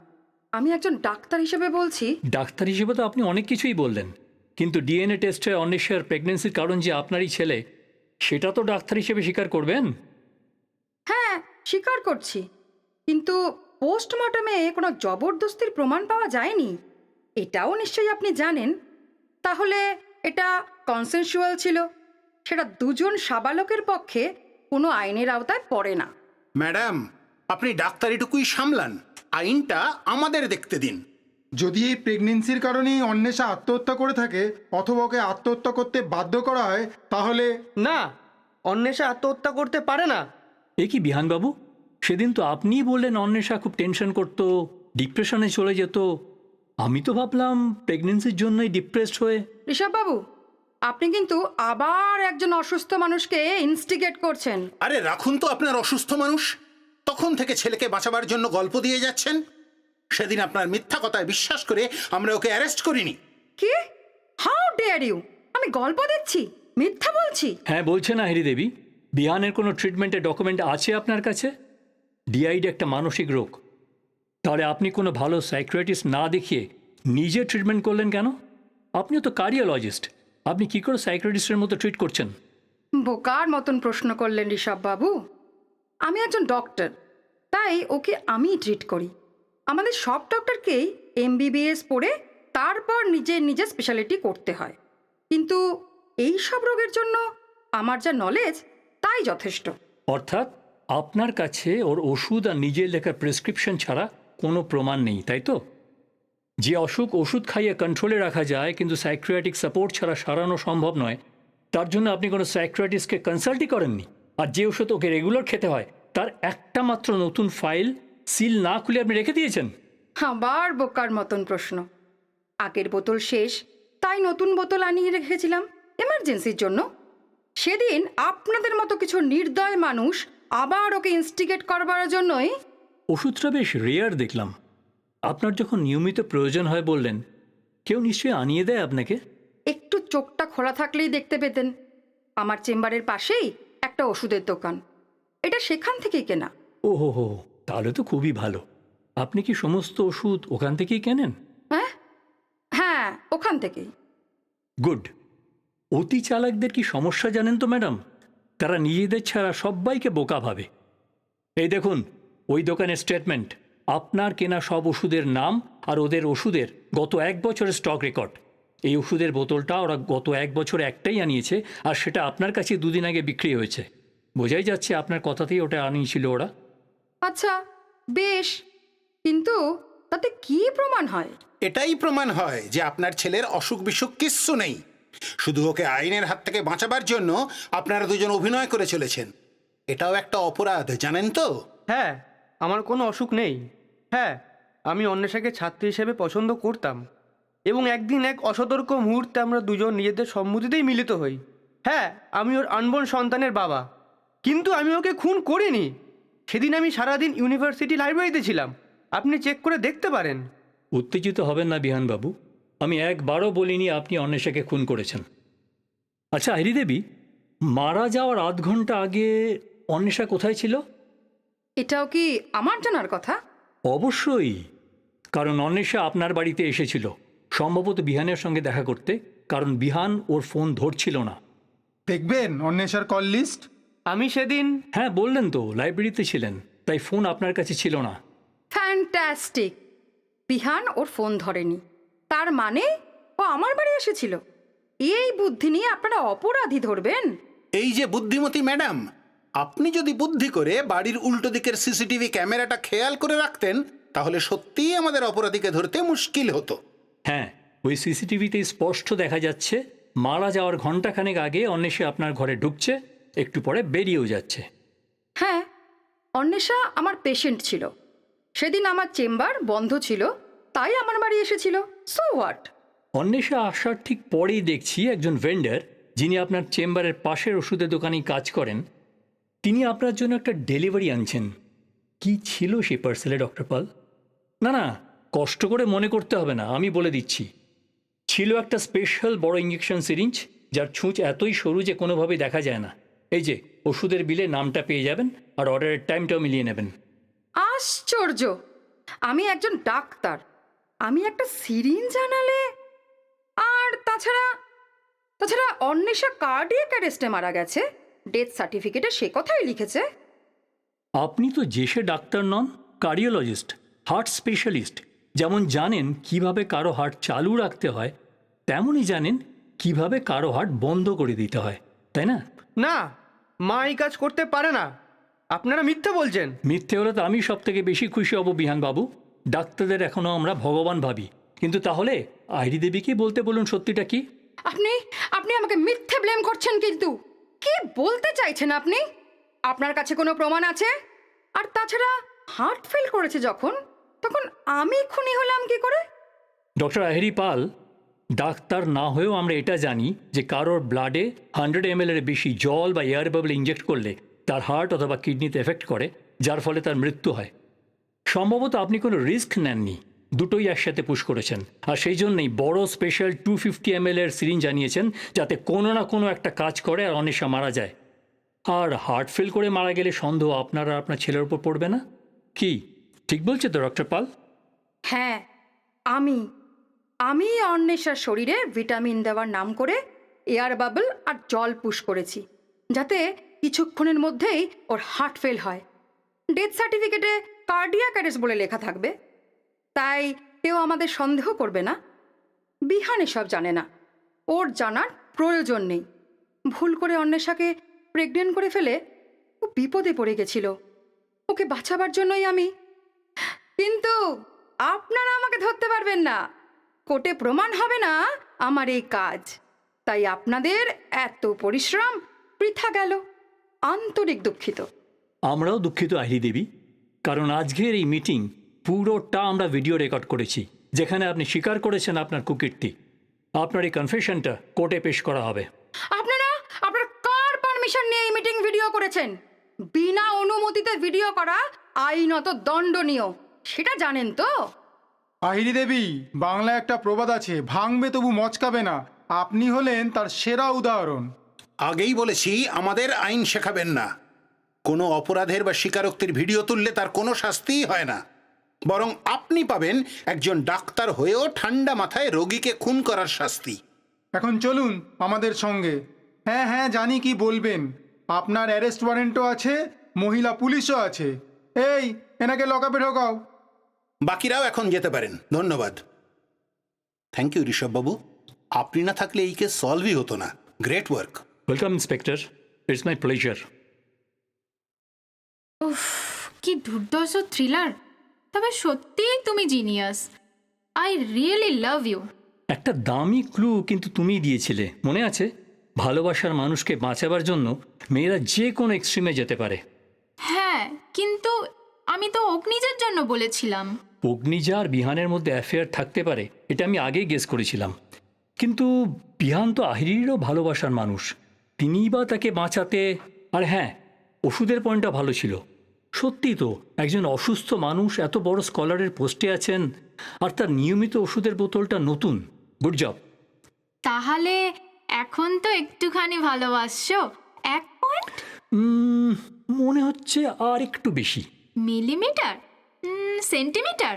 আমি একজন ডাক্তার হিসেবে বলছি। ডাক্তার হিসেবে তো আপনি অনেক কিছুই বললেন, কিন্তু ডিএনএ টেস্টে অন্বেষার প্রেগনেন্সির কারণ যে আপনারই ছেলে, সেটা তো ডাক্তার হিসেবে স্বীকার করবেন। হ্যাঁ, স্বীকার করছি, কিন্তু পোস্টমর্টমে কোনো জবরদস্তির প্রমাণ পাওয়া যায়নি, এটাও নিশ্চয়ই আপনি জানেন। তাহলে এটা কনসেনসুয়াল ছিল, সেটা দুজন সাবালকের পক্ষে কোনো আইনের আওতায় পড়ে না। ম্যাডাম, আপনি ডাক্তারিটুকুই সামলান, আইনটা আমাদের দেখতে দিন। যদি এই প্রেগনেন্সির কারণেই অন্বেষা আত্মহত্যা করে থাকে অথবা ওকে আত্মহত্যা করতে বাধ্য করা হয়, তাহলে... না, অন্বেষা আত্মহত্যা করতে পারে না। এ কি বিহানবাবু, সেদিন তো আপনিই বললেন অন্বেষা খুব টেনশন করতো, ডিপ্রেশনে চলে যেত। আমি তো ভাবলাম প্রেগনেন্সির জন্যই ডিপ্রেসড হয়ে... ঋষভবাবু, আপনি কিন্তু আবার একজন অসুস্থ মানুষকে ইনস্টিগেট করছেন। আরে রাখুন তো আপনার অসুস্থ মানুষ। তখন থেকে ছেলেকে বাঁচাবার জন্য গল্প দিয়ে যাচ্ছেন। সেদিন আপনার মিথ্যা কথায় বিশ্বাস করে আমরা ওকে অ্যারেস্ট করিনি। কি? How dare you! আমি গল্প দিচ্ছি, মিথ্যা বলছি? হ্যাঁ, বলছেন আহিরি দেবী। বিহানের কোনো ট্রিটমেন্টের ডকুমেন্ট আছে আপনার কাছে? ডিআইডি একটা মানসিক রোগ, তাহলে আপনি কোনো ভালো সাইকিয়াট্রিস্ট না দেখিয়ে নিজে ট্রিটমেন্ট করলেন কেন? আপনিও তো কার্ডিওলজিস্ট, আপনি কী করে সাইকিয়াট্রিস্টের মতো ট্রিট করছেন? বোকার মতন প্রশ্ন করলেন ঋষভবাবু। আমি একজন ডক্টর, তাই ওকে আমিই ট্রিট করি। আমাদের সব ডক্টরকেই এমবিবিএস পড়ে তারপর নিজের স্পেশালিটি করতে হয়, কিন্তু এই সব রোগের জন্য আমার যা নলেজ তাই যথেষ্ট। অর্থাৎ আপনার কাছে ওর ওষুধ আর নিজের লেখা প্রেসক্রিপশন ছাড়া কোনো প্রমাণ নেই, তাই তো? যে অসুখ ওষুধ খাইয়ে কন্ট্রোলে রাখা যায় কিন্তু সাইকিয়াট্রিক সাপোর্ট ছাড়া সারানো সম্ভব নয়, তার জন্য আপনি কোনো সাইকিয়াট্রিস্টকে কনসাল্টই করেননি। আর যে ওষুধ ওকে রেগুলার খেতে হয় তার একটা মাত্র নতুন ফাইল সিল না খুলে আপনি রেখে দিয়েছেন। আবার বোকার মতন প্রশ্ন। আগের বোতল শেষ, তাই নতুন বোতল আনিয়ে রেখেছিলাম এমার্জেন্সির জন্য। সেদিন আপনাদের মতো কিছু নির্দয় মানুষ আবার ওকে ইনস্টিগেট করবার জন্যই... ওষুধটা বেশ রেয়ার দেখলাম। আপনার যখন নিয়মিত প্রয়োজন হয় বললেন, কেউ নিশ্চয়ই আনিয়ে দেয় আপনাকে? একটু চোখটা খোলা থাকলেই দেখতে পেতেন, আমার চেম্বারের পাশেই একটা ওষুধের দোকান, এটা সেখান থেকেই কেনা। ওহো হো, তাহলে তো খুবই ভালো। আপনি কি সমস্ত ওষুধ ওখান থেকেই কেনেন? হ্যাঁ, ওখান থেকেই। গুড। অতি চালাকদের কি সমস্যা জানেন তো ম্যাডাম? তারা নিজেদের ছাড়া সবাইকে বোকা ভাবে। এই দেখুন, ওই দোকানের স্টেটমেন্ট, আপনার কেনা সব ওষুধের নাম আর ওদের ওষুধের গত 1 বছরের স্টক রেকর্ড। এই ওষুধের বোতলটা ওরা গত 1 বছরে একটাই আনিয়েছে, আর সেটা আপনার কাছে 2 দিন আগে বিক্রি হয়েছে। বোঝাই যাচ্ছে আপনার কথাতেই ওটা আনিয়েছিল ওরা। আচ্ছা, বেশ, কিন্তু তাতে কি প্রমাণ হয়? এটাই প্রমাণ হয় যে আপনার ছেলের অসুখ বিসুখ কিচ্ছু নেই। শুধু ওকে আইনের হাত থেকে বাঁচাবার জন্য আপনারা দুজন অভিনয় করে চলেছেন। এটাও একটা অপরাধ, জানেন তো? হ্যাঁ, আমার কোনো অসুখ নেই। হ্যাঁ, আমি অন্বেষাকে ছাত্রী হিসেবে পছন্দ করতাম, এবং একদিন এক অসতর্ক মুহূর্তে আমরা দুজন নিজেদের সম্মতিতেই মিলিত হই। হ্যাঁ, আমি ওর আনবন সন্তানের বাবা, কিন্তু আমি ওকে খুন করিনি। সেদিন আমি সারাদিন ইউনিভার্সিটি লাইব্রেরিতে ছিলাম, আপনি চেক করে দেখতে পারেন। উত্তেজিত হবেন না বিহানবাবু, আমি একবারও বলিনি আপনি অন্বেষাকে খুন করেছেন। আচ্ছা আহিরি দেবী, মারা যাওয়ার 8 ঘন্টা আগে অন্বেষা কোথায় ছিল? এটাও কি আমার জানার কথা? অবশ্যই, কারণ অন্বেষা আপনার বাড়িতে এসেছিল সম্ভবত বিহানের সঙ্গে দেখা করতে, কারণ বিহান ওর ফোন ধরছিল না। দেখবেন অন্বেষার কল লিস্ট। আমি সেদিন... হ্যাঁ, বললেন তো লাইব্রেরিতে ছিলেন, তাই ফোন আপনার কাছে ছিল না। ফ্যান্টাস্টিক! বিহান ওর ফোন ধরেনি, তার মানে ও আমার বাড়ি এসেছিল। এই বুদ্ধি নিয়ে আপনারা অপরাধী ধরবেন? এই যে বুদ্ধিমতী ম্যাডাম, আপনি যদি বুদ্ধি করে বাড়ির উল্টো দিকের সিসিটিভি ক্যামেরাটা খেয়াল করে রাখতেন, তাহলে সত্যিই আমাদের অপরাধীকে ধরতে মুশকিল হতো। হ্যাঁ, ওই সিসিটিভিতে স্পষ্ট দেখা যাচ্ছে মারা যাওয়ার ঘণ্টাখানেক আগে অন্বেষা আপনার ঘরে ঢুকছে, একটু পরে বেরিয়েও যাচ্ছে। হ্যাঁ, অন্বেষা আমার পেশেন্ট ছিল। সেদিন আমার চেম্বার বন্ধ ছিল, তাই আমার বাড়ি এসেছিল। So what? অন্বেষা আসার ঠিক পরেই দেখছি একজন ভেন্ডার, যিনি আপনার চেম্বারের পাশের ওষুধের দোকানেই কাজ করেন, তিনি আপনার জন্য একটা ডেলিভারি আনছেন। কি ছিল সেই পার্সেলে ডক্টর পাল? না না, কষ্ট করে মনে করতে হবে না, আমি বলে দিচ্ছি। ছিল একটা স্পেশাল বড় ইঞ্জেকশন সিরিঞ্জ, যার ছুঁচ এতই সরু যে কোনোভাবেই দেখা যায় না। এই যে ওষুধের বিলে নামটা পেয়ে যাবেন, আর অর্ডারের টাইমটাও মিলিয়ে নেবেন। আশ্চর্য! আমি একজন ডাক্তার, আমি একটা সিরিঞ্জ আনালে? আর তাছাড়া অন্বেষা কার্ডিয়াক অ্যারেস্টে মারা গেছে, ডেথ সার্টিফিকেটে সে কথাই লিখেছে। আপনি তো যেসে ডাক্তার নন, কার্ডিওলজিস্ট, হার্ট স্পেশালিস্ট। যেমন জানেন কিভাবে কারো হার্ট চালু রাখতে হয়, তেমনই জানেন কিভাবে কারো হার্ট বন্ধ করে দিতে হয়, তাই না? না, মা এই কাজ করতে পারে না। আপনারা মিথ্যে বলছেন। মিথ্যে হলে তো আমি সব থেকে বেশি খুশি হব বিহানবাবু। ডাক্তারদের এখনও আমরা ভগবান ভাবি, কিন্তু তাহলে আইরি দেবীকে বলতে বলুন সত্যিটা কি। আপনি আমাকে মিথ্যে ব্লেম করছেন, কিন্তু কি বলতে চাইছেন আপনি? আপনার কাছে কোনো প্রমাণ আছে? আর তাছাড়া হার্ট ফেল করেছে যখন, তখন আমি খুনি হলাম কি করে? ডক্টর আহিরি পাল, ডাক্তার না হয়েও আমরা এটা জানি যে কারোর ব্লাডে 100 ml এর বেশি জল বা এয়ার বাবল ইনজেক্ট করলে তার হার্ট অথবা কিডনিতে এফেক্ট করে, যার ফলে তার মৃত্যু হয়। সম্ভবত আপনি কোনো রিস্ক নেননি, দুটোই একসাথে পুশ করেছেন, আর সেই জন্যই বড় স্পেশাল 250 ml এর সিরিঞ্জ জানিয়েছেন, যাতে কোনো না কোনো একটা কাজ করে আর অন্বেষা মারা যায়। আর হার্ট ফেল করে মারা গেলে সন্দেহ আপনার আর আপনার ছেলের উপর পড়বে না? কি ঠিক বলছে তো ডক্টর পাল? হ্যাঁ, আমি অন্বেষার শরীরে ভিটামিন দেওয়ার নাম করে এয়ার বাবল আর জল পুশ করেছি, যাতে কিছুক্ষণের মধ্যেই ওর হার্ট ফেল হয়। ডেথ সার্টিফিকেটে কার্ডিয়াক অ্যারেস্ট বলে লেখা থাকবে, তাই কেউ আমাদের সন্দেহ করবে না। বিহান এসব জানে না, ওর জানার প্রয়োজন নেই। ভুল করে অন্বেষাকে প্রেগনেন্ট করে ফেলে ও বিপদে পড়ে গেছিল, ওকে বাঁচাবার জন্যই আমি। কিন্তু আপনারা আমাকে ধরতে পারবেন না, কোর্টে প্রমাণ হবে না আমার এই কাজ, তাই আপনাদের এত পরিশ্রম বৃথা গেল। আন্তরিক দুঃখিত। আমরাও দুঃখিত আহিরি দেবী, কারণ আজকের এই মিটিং পুরোটা আমরা ভিডিও রেকর্ড করেছি, যেখানে আপনি স্বীকার করেছেন আপনার কুকীর্তি। আপনার এই কনফেশনটা কোর্টে পেশ করা হবে। আপনারা কার পারমিশন নিয়ে এই মিটিং ভিডিও করেছেন? বিনা অনুমতিতে ভিডিও করা আইনত দণ্ডনীয়, সেটা জানেন তো? আহিরি দেবী, বাংলায় একটা প্রবাদ আছে, ভাঙবে তবু মচকাবে না। আপনি হলেন তার সেরা উদাহরণ। আগেই বলেছি, আমাদের আইন শেখাবেন না। কোনো অপরাধের বা স্বীকারোক্তির ভিডিও তুললে তার কোনো শাস্তিই হয় না, বরং আপনি পাবেন একজন ডাক্তার হয়েও ঠান্ডা মাথায় রোগীকে খুন করার শাস্তি। এখন চলুন আমাদের সঙ্গে। হ্যাঁ হ্যাঁ, জানি কি বলবেন। আপনার অ্যারেস্ট ওয়ারেন্টও আছে, মহিলা পুলিশও আছে। এই, এনাকে লকআপে ঢোকাও। বাকিরাও এখন যেতে পারেন, ধন্যবাদ। থ্যাংক ইউ ঋষভবাবু, আপনি না থাকলে এই কেস সলভই হতো না। Great work. Welcome inspector, it's my pleasure. উফ, কি দুর্ধর্ষ থ্রিলার! তবে সত্যিই তুমি genius. I really love you. একটা দামি ক্লু কিন্তু তুমিই দিয়েছিলে, মনে আছে? ভালোবাসার মানুষকে বাঁচাবার জন্য মেয়েরা যে কোনো এক্সট্রিমে যেতে পারে। হ্যাঁ, কিন্তু আমি তো অগ্নিজের জন্য বলেছিলাম। অগ্নিজা আর বিহানের মধ্যে অ্যাফেয়ার থাকতে পারে, এটা আমি আগেই গেস করেছিলাম। কিন্তু বিহান তো আহিরিরও ভালোবাসার মানুষ, তিনিই বা তাকে বাঁচাতে। আর হ্যাঁ, ওষুধের পয়েন্টটা ভালো ছিল। সত্যি তো, একজন অসুস্থ মানুষ এত বড় স্কলারের পোস্টে আছেন, আর তার নিয়মিত ওষুধের বোতলটা নতুন। Good job. তাহলে এখন তো একটুখানি ভালোবাসছো। 1 পয়েন্ট? মনে হচ্ছে আর একটু বেশি। মিলিমিটার? সেন্টিমিটার?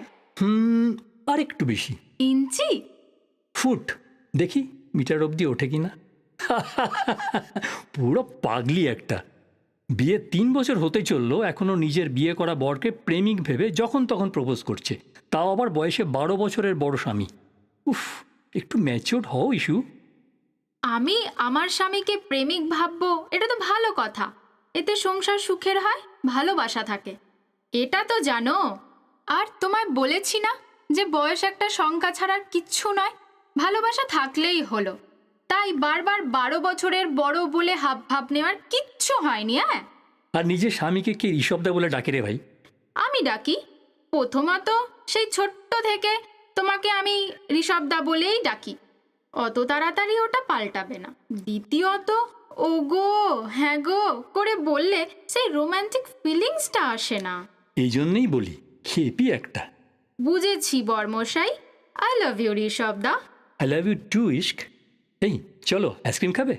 আর একটু বেশি। ইঞ্চি? ফুট? দেখি মিটার অবধি ওঠে কিনা। পুরো পাগলি একটা। বিয়ে 3 বছর হতে চললো, এখনও নিজের বিয়ে করা বরকে প্রেমিক ভেবে যখন তখন প্রপোজ করছে, তাও আবার বয়সে 12 বছরের বড় স্বামী। উফ, একটু ম্যাচিওর হও ইস্যু। আমি আমার স্বামীকে প্রেমিক ভাববো, এটা তো ভালো কথা। এতে সংসার সুখের হয়, ভালোবাসা থাকে, এটা তো জানো। আর তোমায় বলেছি না, যে বয়স একটা সংখ্যা ছাড়ার কিচ্ছু নয়, ভালোবাসা থাকলেই হলো। তাই বারবার 12 বছরের বড় বলে হাব ভাব নেওয়ার কিচ্ছু হয়নি। হ্যাঁ, আর নিজের স্বামীকে কে ঋষভদা বলে ডাকে রে ভাই? আমি ডাকি। প্রথমত সেই ছোট্ট থেকে তোমাকে আমি ঋষভদা বলেই ডাকি, অত তাড়াতাড়ি ওটা পাল্টাবে না। দ্বিতীয়ত ও গো হ্যাঁ গো করে বললে সেই রোম্যান্টিক ফিলিংসটা আসে না। এই জন্যেই বলি খেপি একটা। বুঝেছি বর্মশাই, আই লাভ ইউ ঋষভদা। আই লাভ ইউ টু ইস্ক। এই চলো আইসক্রিম খাবে?